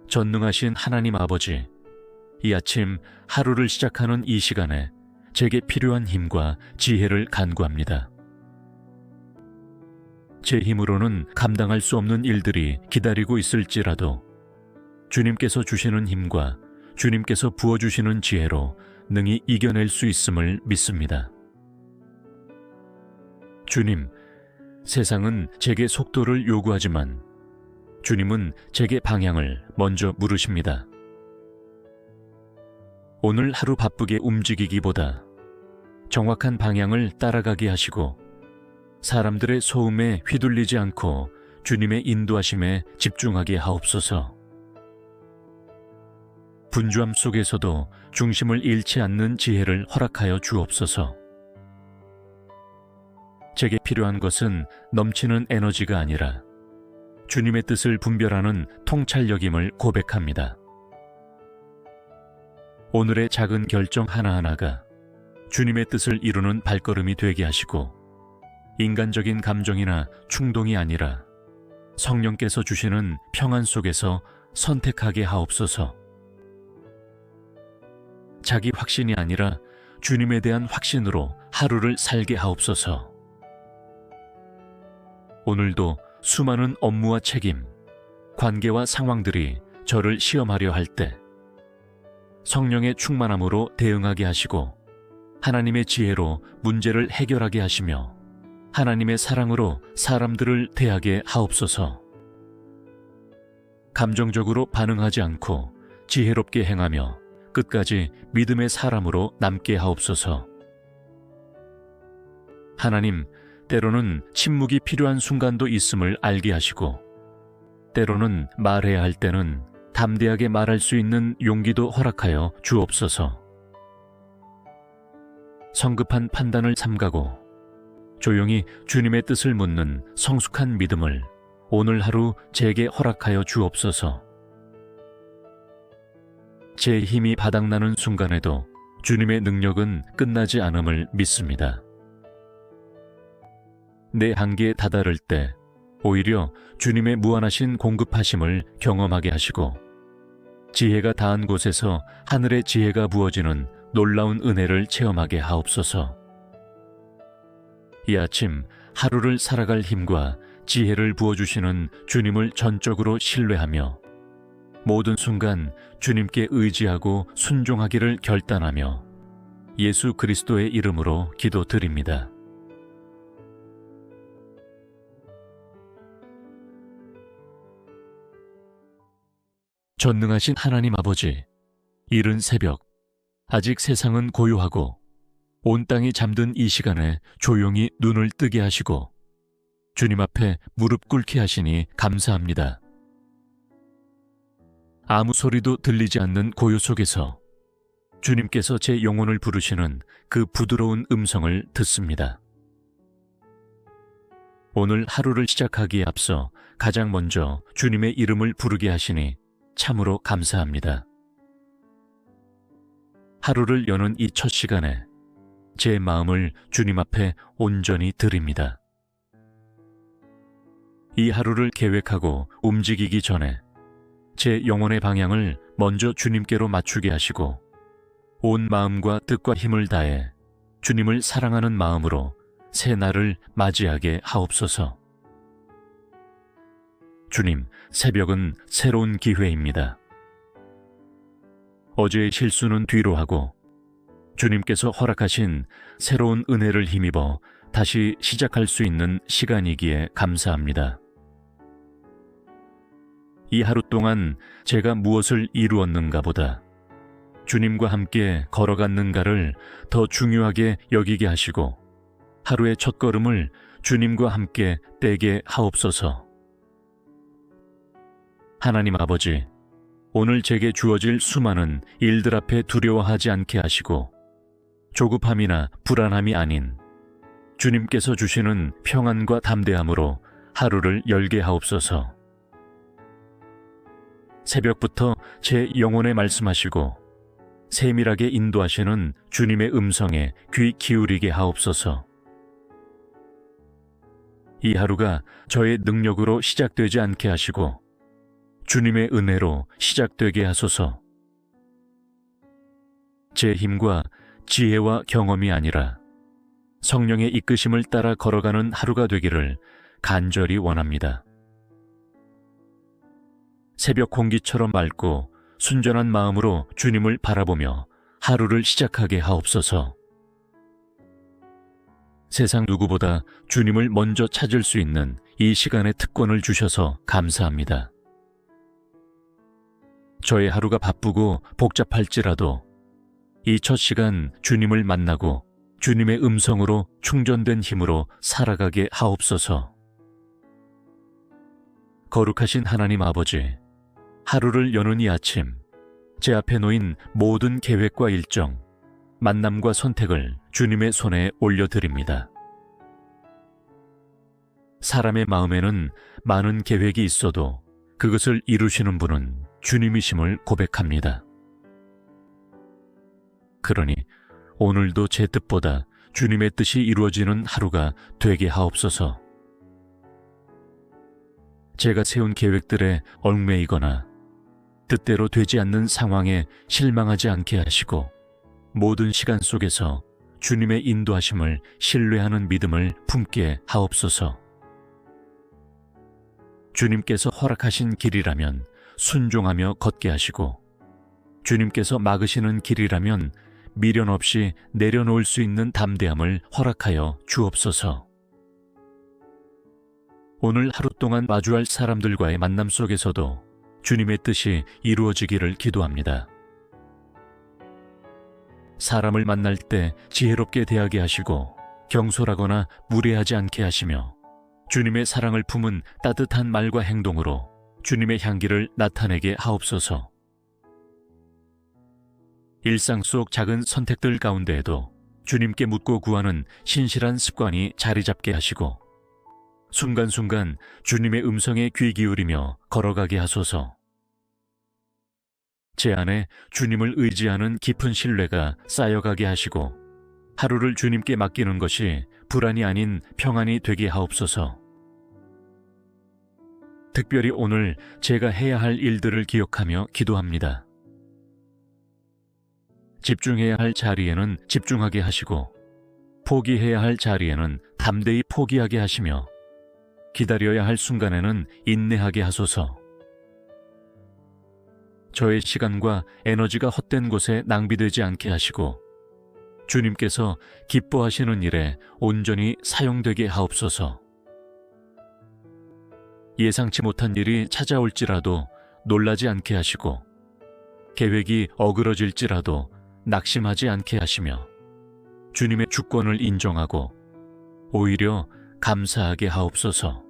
S1: 전능하신 하나님 아버지, 이 아침 하루를 시작하는 이 시간에 제게 필요한 힘과 지혜를 간구합니다. 제 힘으로는 감당할 수 없는 일들이 기다리고 있을지라도 주님께서 주시는 힘과 주님께서 부어주시는 지혜로 능히 이겨낼 수 있음을 믿습니다. 주님, 세상은 제게 속도를 요구하지만 주님은 제게 방향을 먼저 물으십니다. 오늘 하루 바쁘게 움직이기보다 정확한 방향을 따라가게 하시고 사람들의 소음에 휘둘리지 않고 주님의 인도하심에 집중하게 하옵소서. 분주함 속에서도 중심을 잃지 않는 지혜를 허락하여 주옵소서. 제게 필요한 것은 넘치는 에너지가 아니라 주님의 뜻을 분별하는 통찰력임을 고백합니다. 오늘의 작은 결정 하나하나가 주님의 뜻을 이루는 발걸음이 되게 하시고 인간적인 감정이나 충동이 아니라 성령께서 주시는 평안 속에서 선택하게 하옵소서. 자기 확신이 아니라 주님에 대한 확신으로 하루를 살게 하옵소서. 오늘도 수많은 업무와 책임, 관계와 상황들이 저를 시험하려 할 때 성령의 충만함으로 대응하게 하시고 하나님의 지혜로 문제를 해결하게 하시며 하나님의 사랑으로 사람들을 대하게 하옵소서. 감정적으로 반응하지 않고 지혜롭게 행하며 끝까지 믿음의 사람으로 남게 하옵소서. 하나님, 때로는 침묵이 필요한 순간도 있음을 알게 하시고 때로는 말해야 할 때는 담대하게 말할 수 있는 용기도 허락하여 주옵소서. 성급한 판단을 삼가고 조용히 주님의 뜻을 묻는 성숙한 믿음을 오늘 하루 제게 허락하여 주옵소서. 제 힘이 바닥나는 순간에도 주님의 능력은 끝나지 않음을 믿습니다. 내 한계에 다다를 때 오히려 주님의 무한하신 공급하심을 경험하게 하시고 지혜가 닿은 곳에서 하늘의 지혜가 부어지는 놀라운 은혜를 체험하게 하옵소서. 이 아침 하루를 살아갈 힘과 지혜를 부어주시는 주님을 전적으로 신뢰하며 모든 순간 주님께 의지하고 순종하기를 결단하며 예수 그리스도의 이름으로 기도드립니다. 전능하신 하나님 아버지, 이른 새벽, 아직 세상은 고요하고 온 땅이 잠든 이 시간에 조용히 눈을 뜨게 하시고 주님 앞에 무릎 꿇게 하시니 감사합니다. 아무 소리도 들리지 않는 고요 속에서 주님께서 제 영혼을 부르시는 그 부드러운 음성을 듣습니다. 오늘 하루를 시작하기에 앞서 가장 먼저 주님의 이름을 부르게 하시니 참으로 감사합니다. 하루를 여는 이 첫 시간에 제 마음을 주님 앞에 온전히 드립니다. 이 하루를 계획하고 움직이기 전에 제 영혼의 방향을 먼저 주님께로 맞추게 하시고 온 마음과 뜻과 힘을 다해 주님을 사랑하는 마음으로 새 날을 맞이하게 하옵소서. 주님, 새벽은 새로운 기회입니다. 어제의 실수는 뒤로 하고 주님께서 허락하신 새로운 은혜를 힘입어 다시 시작할 수 있는 시간이기에 감사합니다. 이 하루 동안 제가 무엇을 이루었는가 보다 주님과 함께 걸어갔는가를 더 중요하게 여기게 하시고 하루의 첫걸음을 주님과 함께 떼게 하옵소서. 하나님 아버지, 오늘 제게 주어질 수많은 일들 앞에 두려워하지 않게 하시고 조급함이나 불안함이 아닌 주님께서 주시는 평안과 담대함으로 하루를 열게 하옵소서. 새벽부터 제 영혼에 말씀하시고 세밀하게 인도하시는 주님의 음성에 귀 기울이게 하옵소서. 이 하루가 저의 능력으로 시작되지 않게 하시고 주님의 은혜로 시작되게 하소서. 제 힘과 지혜와 경험이 아니라 성령의 이끄심을 따라 걸어가는 하루가 되기를 간절히 원합니다. 새벽 공기처럼 맑고 순전한 마음으로 주님을 바라보며 하루를 시작하게 하옵소서. 세상 누구보다 주님을 먼저 찾을 수 있는 이 시간의 특권을 주셔서 감사합니다. 저의 하루가 바쁘고 복잡할지라도 이 첫 시간 주님을 만나고 주님의 음성으로 충전된 힘으로 살아가게 하옵소서. 거룩하신 하나님 아버지, 하루를 여는 이 아침, 제 앞에 놓인 모든 계획과 일정, 만남과 선택을 주님의 손에 올려드립니다. 사람의 마음에는 많은 계획이 있어도 그것을 이루시는 분은 주님이심을 고백합니다. 그러니 오늘도 제 뜻보다 주님의 뜻이 이루어지는 하루가 되게 하옵소서. 제가 세운 계획들에 얽매이거나 뜻대로 되지 않는 상황에 실망하지 않게 하시고 모든 시간 속에서 주님의 인도하심을 신뢰하는 믿음을 품게 하옵소서. 주님께서 허락하신 길이라면 순종하며 걷게 하시고 주님께서 막으시는 길이라면 미련 없이 내려놓을 수 있는 담대함을 허락하여 주옵소서. 오늘 하루 동안 마주할 사람들과의 만남 속에서도 주님의 뜻이 이루어지기를 기도합니다. 사람을 만날 때 지혜롭게 대하게 하시고 경솔하거나 무례하지 않게 하시며 주님의 사랑을 품은 따뜻한 말과 행동으로 주님의 향기를 나타내게 하옵소서. 일상 속 작은 선택들 가운데에도 주님께 묻고 구하는 신실한 습관이 자리 잡게 하시고 순간순간 주님의 음성에 귀 기울이며 걸어가게 하소서. 제 안에 주님을 의지하는 깊은 신뢰가 쌓여가게 하시고 하루를 주님께 맡기는 것이 불안이 아닌 평안이 되게 하옵소서. 특별히 오늘 제가 해야 할 일들을 기억하며 기도합니다. 집중해야 할 자리에는 집중하게 하시고 포기해야 할 자리에는 담대히 포기하게 하시며 기다려야 할 순간에는 인내하게 하소서. 저의 시간과 에너지가 헛된 곳에 낭비되지 않게 하시고 주님께서 기뻐하시는 일에 온전히 사용되게 하옵소서. 예상치 못한 일이 찾아올지라도 놀라지 않게 하시고 계획이 어그러질지라도 낙심하지 않게 하시며 주님의 주권을 인정하고 오히려 감사하게 하옵소서.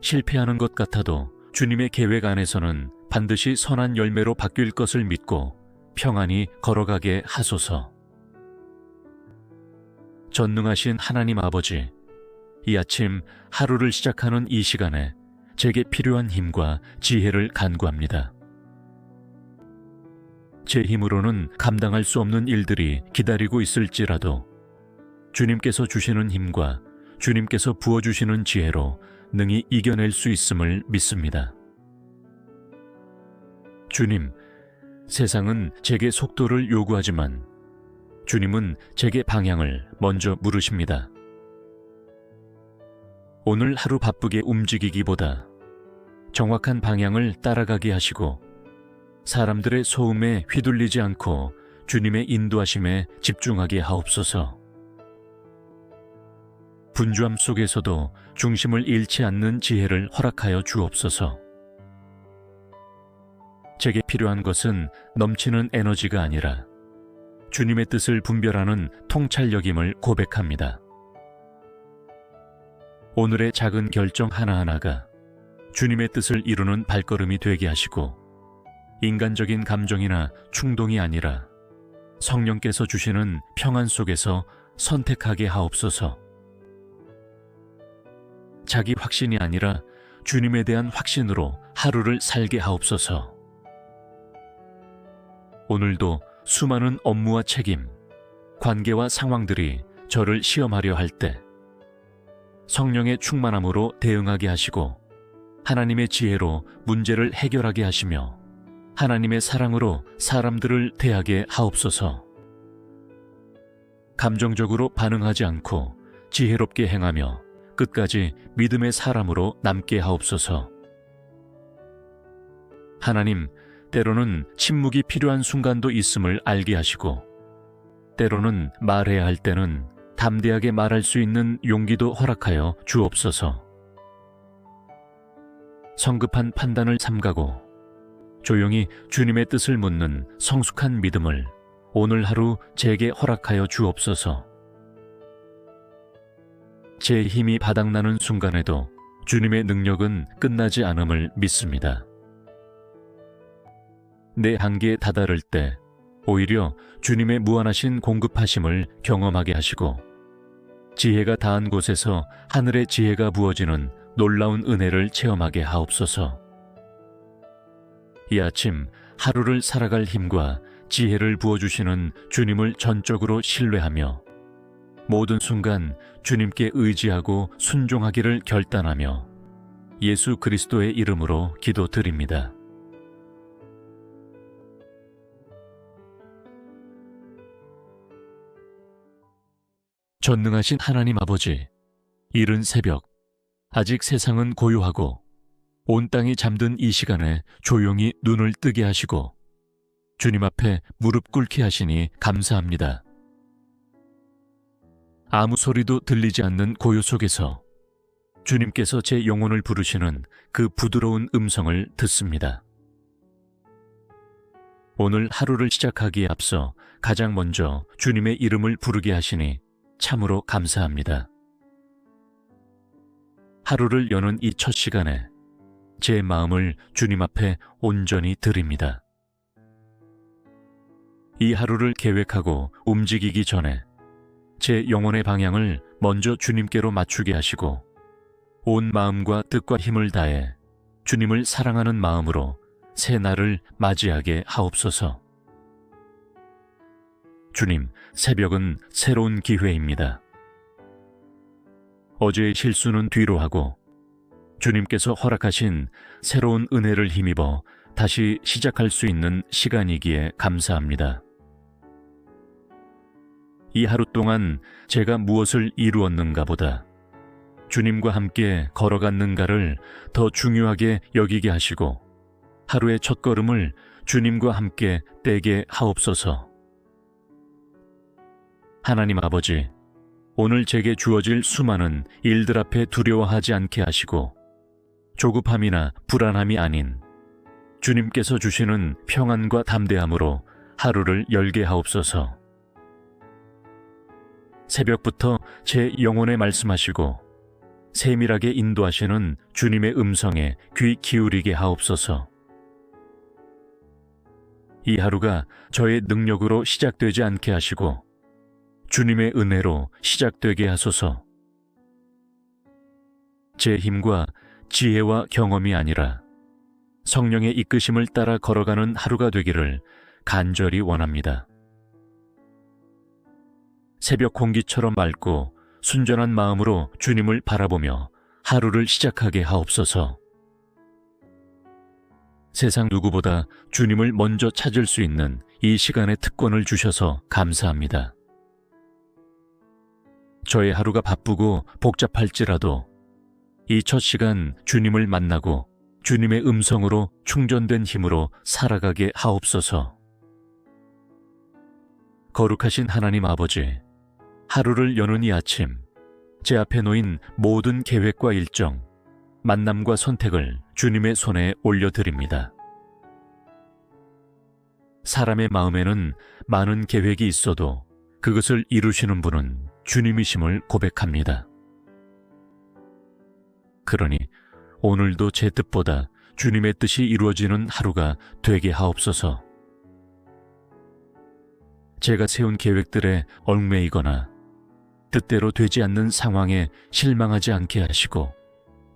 S1: 실패하는 것 같아도 주님의 계획 안에서는 반드시 선한 열매로 바뀔 것을 믿고 평안히 걸어가게 하소서. 전능하신 하나님 아버지, 이 아침 하루를 시작하는 이 시간에 제게 필요한 힘과 지혜를 간구합니다. 제 힘으로는 감당할 수 없는 일들이 기다리고 있을지라도 주님께서 주시는 힘과 주님께서 부어주시는 지혜로 능히 이겨낼 수 있음을 믿습니다. 주님, 세상은 제게 속도를 요구하지만 주님은 제게 방향을 먼저 물으십니다. 오늘 하루 바쁘게 움직이기보다 정확한 방향을 따라가게 하시고 사람들의 소음에 휘둘리지 않고 주님의 인도하심에 집중하게 하옵소서. 분주함 속에서도 중심을 잃지 않는 지혜를 허락하여 주옵소서. 제게 필요한 것은 넘치는 에너지가 아니라 주님의 뜻을 분별하는 통찰력임을 고백합니다. 오늘의 작은 결정 하나하나가 주님의 뜻을 이루는 발걸음이 되게 하시고 인간적인 감정이나 충동이 아니라 성령께서 주시는 평안 속에서 선택하게 하옵소서. 자기 확신이 아니라 주님에 대한 확신으로 하루를 살게 하옵소서. 오늘도 수많은 업무와 책임, 관계와 상황들이 저를 시험하려 할 때 성령의 충만함으로 대응하게 하시고 하나님의 지혜로 문제를 해결하게 하시며 하나님의 사랑으로 사람들을 대하게 하옵소서. 감정적으로 반응하지 않고 지혜롭게 행하며 끝까지 믿음의 사람으로 남게 하옵소서. 하나님, 때로는 침묵이 필요한 순간도 있음을 알게 하시고 때로는 말해야 할 때는 담대하게 말할 수 있는 용기도 허락하여 주옵소서. 성급한 판단을 삼가고 조용히 주님의 뜻을 묻는 성숙한 믿음을 오늘 하루 제게 허락하여 주옵소서. 제 힘이 바닥나는 순간에도 주님의 능력은 끝나지 않음을 믿습니다. 내 한계에 다다를 때 오히려 주님의 무한하신 공급하심을 경험하게 하시고 지혜가 닿은 곳에서 하늘의 지혜가 부어지는 놀라운 은혜를 체험하게 하옵소서. 이 아침 하루를 살아갈 힘과 지혜를 부어주시는 주님을 전적으로 신뢰하며 모든 순간 주님께 의지하고 순종하기를 결단하며 예수 그리스도의 이름으로 기도드립니다. 전능하신 하나님 아버지, 이른 새벽, 아직 세상은 고요하고 온 땅이 잠든 이 시간에 조용히 눈을 뜨게 하시고 주님 앞에 무릎 꿇게 하시니 감사합니다. 아무 소리도 들리지 않는 고요 속에서 주님께서 제 영혼을 부르시는 그 부드러운 음성을 듣습니다. 오늘 하루를 시작하기에 앞서 가장 먼저 주님의 이름을 부르게 하시니 참으로 감사합니다. 하루를 여는 이 첫 시간에 제 마음을 주님 앞에 온전히 드립니다. 이 하루를 계획하고 움직이기 전에 제 영혼의 방향을 먼저 주님께로 맞추게 하시고 온 마음과 뜻과 힘을 다해 주님을 사랑하는 마음으로 새 날을 맞이하게 하옵소서. 주님, 새벽은 새로운 기회입니다. 어제의 실수는 뒤로 하고 주님께서 허락하신 새로운 은혜를 힘입어 다시 시작할 수 있는 시간이기에 감사합니다. 이 하루 동안 제가 무엇을 이루었는가 보다 주님과 함께 걸어갔는가를 더 중요하게 여기게 하시고 하루의 첫걸음을 주님과 함께 떼게 하옵소서. 하나님 아버지, 오늘 제게 주어질 수많은 일들 앞에 두려워하지 않게 하시고 조급함이나 불안함이 아닌 주님께서 주시는 평안과 담대함으로 하루를 열게 하옵소서. 새벽부터 제 영혼에 말씀하시고 세밀하게 인도하시는 주님의 음성에 귀 기울이게 하옵소서. 이 하루가 저의 능력으로 시작되지 않게 하시고 주님의 은혜로 시작되게 하소서. 제 힘과 지혜와 경험이 아니라 성령의 이끄심을 따라 걸어가는 하루가 되기를 간절히 원합니다. 새벽 공기처럼 맑고 순전한 마음으로 주님을 바라보며 하루를 시작하게 하옵소서. 세상 누구보다 주님을 먼저 찾을 수 있는 이 시간의 특권을 주셔서 감사합니다. 저의 하루가 바쁘고 복잡할지라도 이 첫 시간 주님을 만나고 주님의 음성으로 충전된 힘으로 살아가게 하옵소서. 거룩하신 하나님 아버지, 하루를 여는 이 아침, 제 앞에 놓인 모든 계획과 일정, 만남과 선택을 주님의 손에 올려드립니다. 사람의 마음에는 많은 계획이 있어도 그것을 이루시는 분은 주님이심을 고백합니다. 그러니 오늘도 제 뜻보다 주님의 뜻이 이루어지는 하루가 되게 하옵소서. 제가 세운 계획들에 얽매이거나 뜻대로 되지 않는 상황에 실망하지 않게 하시고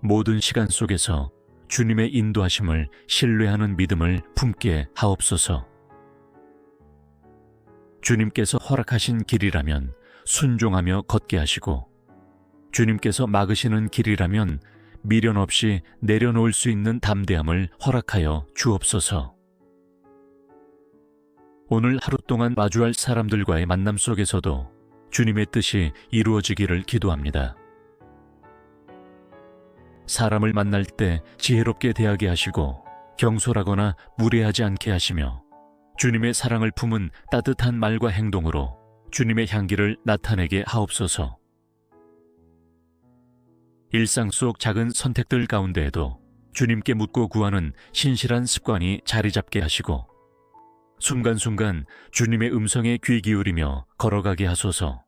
S1: 모든 시간 속에서 주님의 인도하심을 신뢰하는 믿음을 품게 하옵소서. 주님께서 허락하신 길이라면 순종하며 걷게 하시고 주님께서 막으시는 길이라면 미련 없이 내려놓을 수 있는 담대함을 허락하여 주옵소서. 오늘 하루 동안 마주할 사람들과의 만남 속에서도 주님의 뜻이 이루어지기를 기도합니다. 사람을 만날 때 지혜롭게 대하게 하시고 경솔하거나 무례하지 않게 하시며 주님의 사랑을 품은 따뜻한 말과 행동으로 주님의 향기를 나타내게 하옵소서. 일상 속 작은 선택들 가운데에도 주님께 묻고 구하는 신실한 습관이 자리 잡게 하시고 순간순간 주님의 음성에 귀 기울이며 걸어가게 하소서.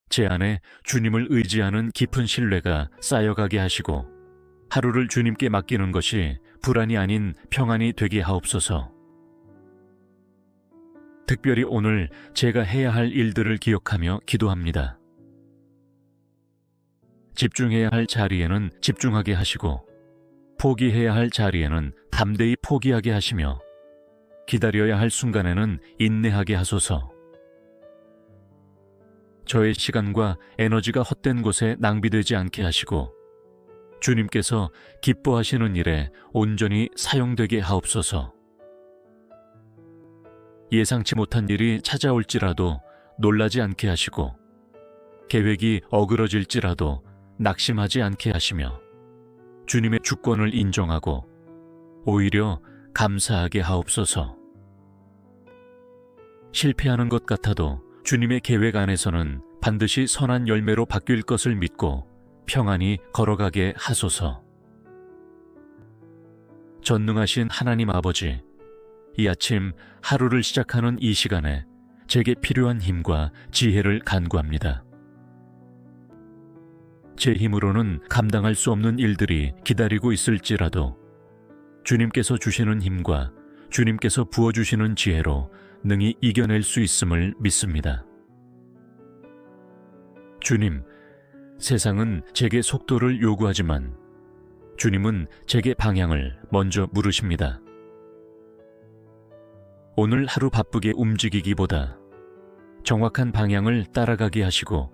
S1: 제 안에 주님을 의지하는 깊은 신뢰가 쌓여가게 하시고 하루를 주님께 맡기는 것이 불안이 아닌 평안이 되게 하옵소서. 특별히 오늘 제가 해야 할 일들을 기억하며 기도합니다. 집중해야 할 자리에는 집중하게 하시고 포기해야 할 자리에는 담대히 포기하게 하시며 기다려야 할 순간에는 인내하게 하소서. 저의 시간과 에너지가 헛된 곳에 낭비되지 않게 하시고 주님께서 기뻐하시는 일에 온전히 사용되게 하옵소서. 예상치 못한 일이 찾아올지라도 놀라지 않게 하시고 계획이 어그러질지라도 낙심하지 않게 하시며 주님의 주권을 인정하고 오히려 감사하게 하옵소서. 실패하는 것 같아도 주님의 계획 안에서는 반드시 선한 열매로 바뀔 것을 믿고 평안히 걸어가게 하소서. 전능하신 하나님 아버지, 이 아침 하루를 시작하는 이 시간에 제게 필요한 힘과 지혜를 간구합니다. 제 힘으로는 감당할 수 없는 일들이 기다리고 있을지라도 주님께서 주시는 힘과 주님께서 부어주시는 지혜로 능히 이겨낼 수 있음을 믿습니다. 주님, 세상은 제게 속도를 요구하지만 주님은 제게 방향을 먼저 물으십니다. 오늘 하루 바쁘게 움직이기보다 정확한 방향을 따라가게 하시고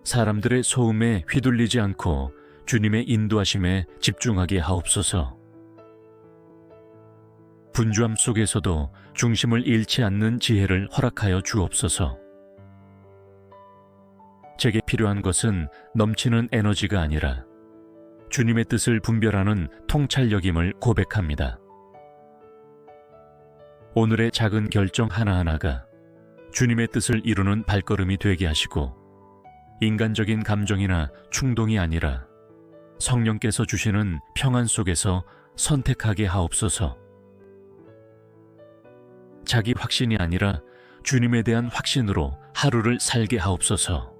S1: 사람들의 소음에 휘둘리지 않고 주님의 인도하심에 집중하게 하옵소서. 분주함 속에서도 중심을 잃지 않는 지혜를 허락하여 주옵소서. 제게 필요한 것은 넘치는 에너지가 아니라 주님의 뜻을 분별하는 통찰력임을 고백합니다. 오늘의 작은 결정 하나하나가 주님의 뜻을 이루는 발걸음이 되게 하시고 인간적인 감정이나 충동이 아니라 성령께서 주시는 평안 속에서 선택하게 하옵소서. 자기 확신이 아니라 주님에 대한 확신으로 하루를 살게 하옵소서.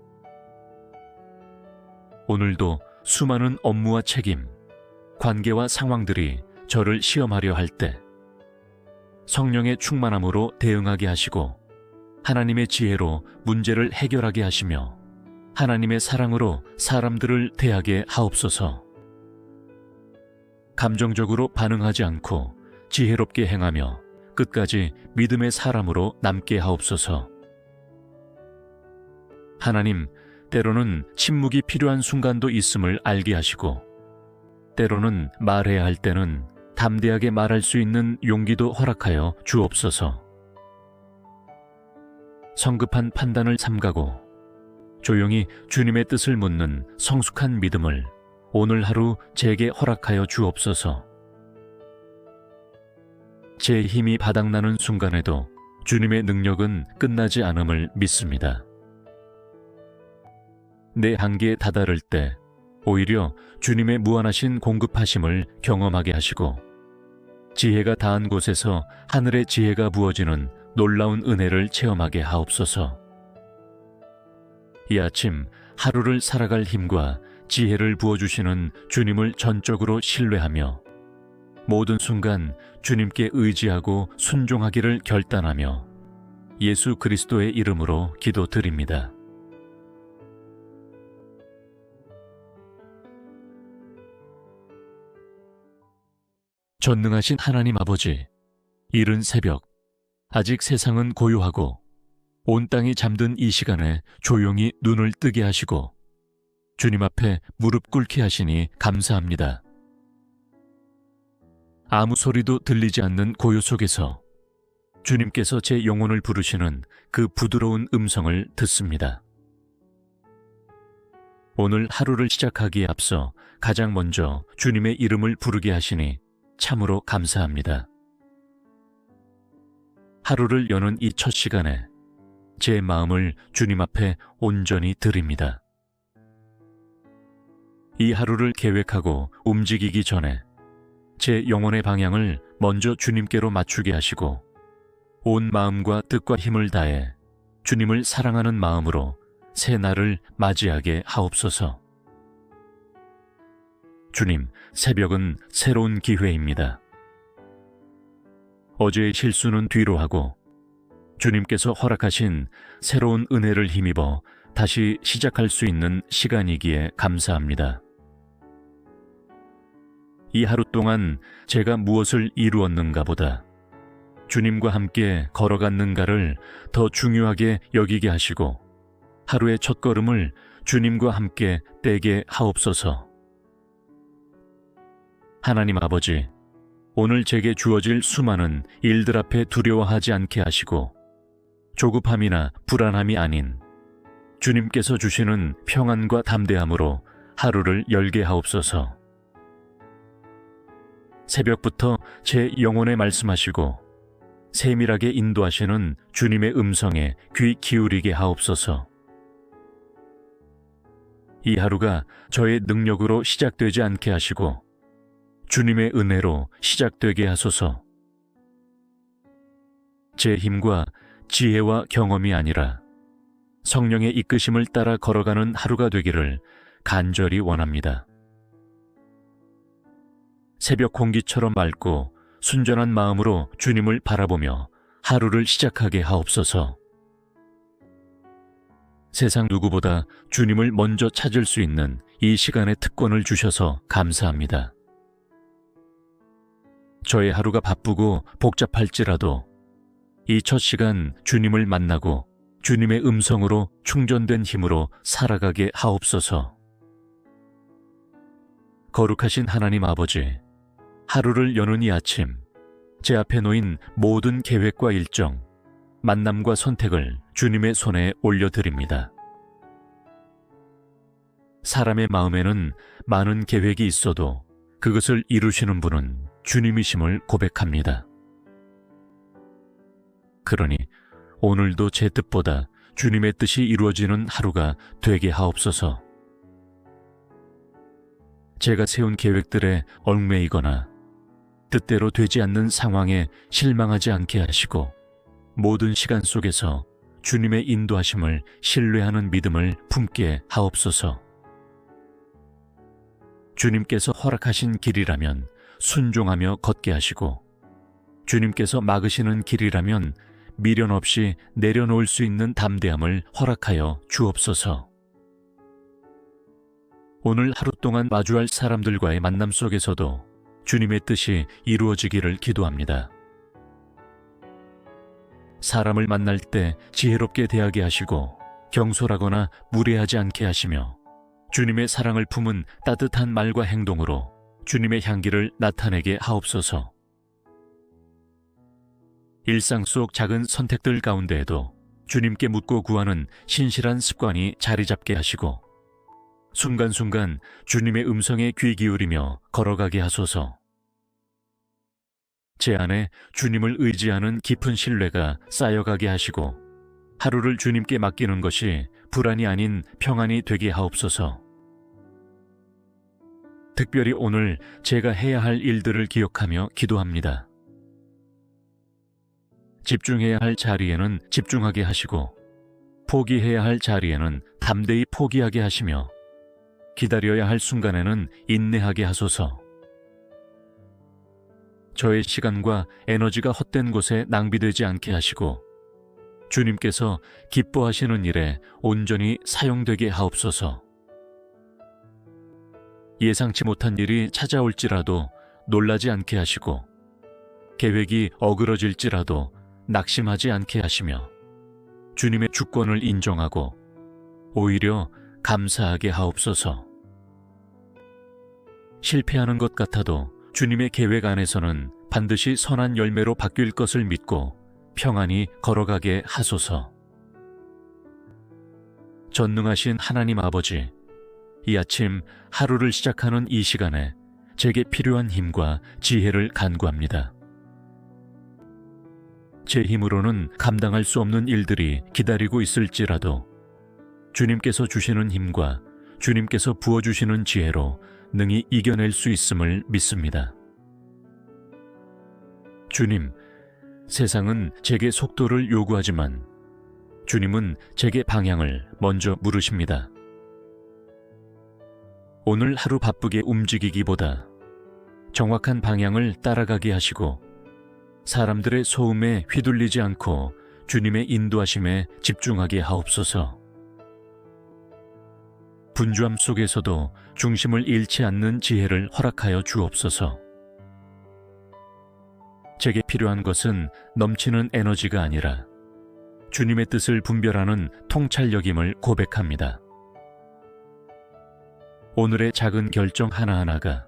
S1: 오늘도 수많은 업무와 책임, 관계와 상황들이 저를 시험하려 할 때 성령의 충만함으로 대응하게 하시고 하나님의 지혜로 문제를 해결하게 하시며 하나님의 사랑으로 사람들을 대하게 하옵소서. 감정적으로 반응하지 않고 지혜롭게 행하며 끝까지 믿음의 사람으로 남게 하옵소서. 하나님, 때로는 침묵이 필요한 순간도 있음을 알게 하시고 때로는 말해야 할 때는 담대하게 말할 수 있는 용기도 허락하여 주옵소서. 성급한 판단을 삼가고 조용히 주님의 뜻을 묻는 성숙한 믿음을 오늘 하루 제게 허락하여 주옵소서. 제 힘이 바닥나는 순간에도 주님의 능력은 끝나지 않음을 믿습니다. 내 한계에 다다를 때 오히려 주님의 무한하신 공급하심을 경험하게 하시고 지혜가 닿은 곳에서 하늘의 지혜가 부어지는 놀라운 은혜를 체험하게 하옵소서. 이 아침 하루를 살아갈 힘과 지혜를 부어주시는 주님을 전적으로 신뢰하며 모든 순간 주님께 의지하고 순종하기를 결단하며 예수 그리스도의 이름으로 기도드립니다. 전능하신 하나님 아버지, 이른 새벽, 아직 세상은 고요하고 온 땅이 잠든 이 시간에 조용히 눈을 뜨게 하시고 주님 앞에 무릎 꿇게 하시니 감사합니다. 아무 소리도 들리지 않는 고요 속에서 주님께서 제 영혼을 부르시는 그 부드러운 음성을 듣습니다. 오늘 하루를 시작하기에 앞서 가장 먼저 주님의 이름을 부르게 하시니 참으로 감사합니다. 하루를 여는 이 첫 시간에 제 마음을 주님 앞에 온전히 드립니다. 이 하루를 계획하고 움직이기 전에 제 영혼의 방향을 먼저 주님께로 맞추게 하시고 온 마음과 뜻과 힘을 다해 주님을 사랑하는 마음으로 새 날을 맞이하게 하옵소서. 주님, 새벽은 새로운 기회입니다. 어제의 실수는 뒤로 하고 주님께서 허락하신 새로운 은혜를 힘입어 다시 시작할 수 있는 시간이기에 감사합니다. 이 하루 동안 제가 무엇을 이루었는가 보다 주님과 함께 걸어갔는가를 더 중요하게 여기게 하시고 하루의 첫걸음을 주님과 함께 떼게 하옵소서. 하나님 아버지, 오늘 제게 주어질 수많은 일들 앞에 두려워하지 않게 하시고 조급함이나 불안함이 아닌 주님께서 주시는 평안과 담대함으로 하루를 열게 하옵소서. 새벽부터 제 영혼에 말씀하시고 세밀하게 인도하시는 주님의 음성에 귀 기울이게 하옵소서. 이 하루가 저의 능력으로 시작되지 않게 하시고 주님의 은혜로 시작되게 하소서. 제 힘과 지혜와 경험이 아니라 성령의 이끄심을 따라 걸어가는 하루가 되기를 간절히 원합니다. 새벽 공기처럼 맑고 순전한 마음으로 주님을 바라보며 하루를 시작하게 하옵소서. 세상 누구보다 주님을 먼저 찾을 수 있는 이 시간의 특권을 주셔서 감사합니다. 저의 하루가 바쁘고 복잡할지라도 이 첫 시간 주님을 만나고 주님의 음성으로 충전된 힘으로 살아가게 하옵소서. 거룩하신 하나님 아버지, 하루를 여는 이 아침, 제 앞에 놓인 모든 계획과 일정, 만남과 선택을 주님의 손에 올려드립니다. 사람의 마음에는 많은 계획이 있어도 그것을 이루시는 분은 주님이심을 고백합니다. 그러니 오늘도 제 뜻보다 주님의 뜻이 이루어지는 하루가 되게 하옵소서. 제가 세운 계획들에 얽매이거나 뜻대로 되지 않는 상황에 실망하지 않게 하시고 모든 시간 속에서 주님의 인도하심을 신뢰하는 믿음을 품게 하옵소서. 주님께서 허락하신 길이라면 순종하며 걷게 하시고 주님께서 막으시는 길이라면 미련 없이 내려놓을 수 있는 담대함을 허락하여 주옵소서. 오늘 하루 동안 마주할 사람들과의 만남 속에서도 주님의 뜻이 이루어지기를 기도합니다. 사람을 만날 때 지혜롭게 대하게 하시고 경솔하거나 무례하지 않게 하시며 주님의 사랑을 품은 따뜻한 말과 행동으로 주님의 향기를 나타내게 하옵소서. 일상 속 작은 선택들 가운데에도 주님께 묻고 구하는 신실한 습관이 자리 잡게 하시고 순간순간 주님의 음성에 귀 기울이며 걸어가게 하소서. 제 안에 주님을 의지하는 깊은 신뢰가 쌓여가게 하시고 하루를 주님께 맡기는 것이 불안이 아닌 평안이 되게 하옵소서. 특별히 오늘 제가 해야 할 일들을 기억하며 기도합니다. 집중해야 할 자리에는 집중하게 하시고 포기해야 할 자리에는 담대히 포기하게 하시며 기다려야 할 순간에는 인내하게 하소서. 저의 시간과 에너지가 헛된 곳에 낭비되지 않게 하시고 주님께서 기뻐하시는 일에 온전히 사용되게 하옵소서. 예상치 못한 일이 찾아올지라도 놀라지 않게 하시고 계획이 어그러질지라도 낙심하지 않게 하시며 주님의 주권을 인정하고 오히려 감사하게 하옵소서. 실패하는 것 같아도 주님의 계획 안에서는 반드시 선한 열매로 바뀔 것을 믿고 평안히 걸어가게 하소서. 전능하신 하나님 아버지, 이 아침 하루를 시작하는 이 시간에 제게 필요한 힘과 지혜를 간구합니다. 제 힘으로는 감당할 수 없는 일들이 기다리고 있을지라도 주님께서 주시는 힘과 주님께서 부어주시는 지혜로 능히 이겨낼 수 있음을 믿습니다. 주님, 세상은 제게 속도를 요구하지만 주님은 제게 방향을 먼저 물으십니다. 오늘 하루 바쁘게 움직이기보다 정확한 방향을 따라가게 하시고 사람들의 소음에 휘둘리지 않고 주님의 인도하심에 집중하게 하옵소서. 분주함 속에서도 중심을 잃지 않는 지혜를 허락하여 주옵소서. 제게 필요한 것은 넘치는 에너지가 아니라 주님의 뜻을 분별하는 통찰력임을 고백합니다. 오늘의 작은 결정 하나하나가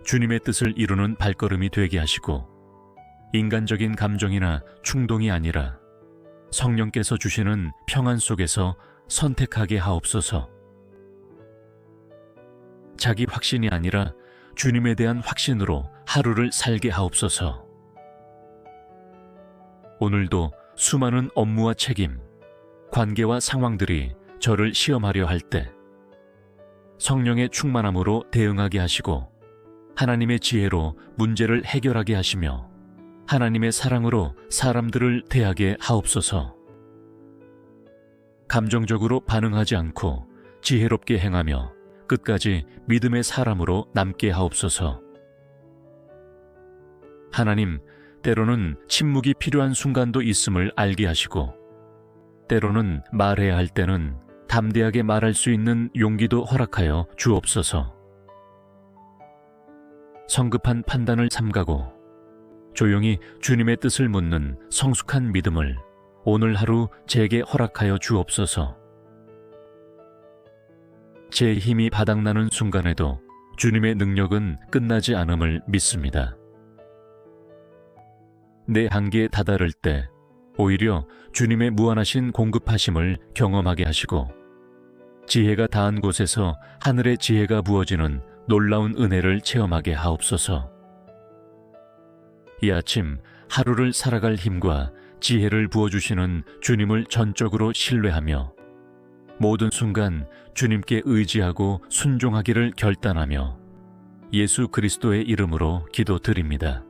S1: 주님의 뜻을 이루는 발걸음이 되게 하시고, 인간적인 감정이나 충동이 아니라 성령께서 주시는 평안 속에서 선택하게 하옵소서. 자기 확신이 아니라 주님에 대한 확신으로 하루를 살게 하옵소서. 오늘도 수많은 업무와 책임, 관계와 상황들이 저를 시험하려 할 때 성령의 충만함으로 대응하게 하시고, 하나님의 지혜로 문제를 해결하게 하시며 하나님의 사랑으로 사람들을 대하게 하옵소서. 감정적으로 반응하지 않고 지혜롭게 행하며 끝까지 믿음의 사람으로 남게 하옵소서. 하나님, 때로는 침묵이 필요한 순간도 있음을 알게 하시고, 때로는 말해야 할 때는 담대하게 말할 수 있는 용기도 허락하여 주옵소서. 성급한 판단을 삼가고 조용히 주님의 뜻을 묻는 성숙한 믿음을 오늘 하루 제게 허락하여 주옵소서. 제 힘이 바닥나는 순간에도 주님의 능력은 끝나지 않음을 믿습니다. 내 한계에 다다를 때 오히려 주님의 무한하신 공급하심을 경험하게 하시고, 지혜가 닿은 곳에서 하늘의 지혜가 부어지는 놀라운 은혜를 체험하게 하옵소서. 이 아침 하루를 살아갈 힘과 지혜를 부어주시는 주님을 전적으로 신뢰하며 모든 순간 주님께 의지하고 순종하기를 결단하며 예수 그리스도의 이름으로 기도드립니다.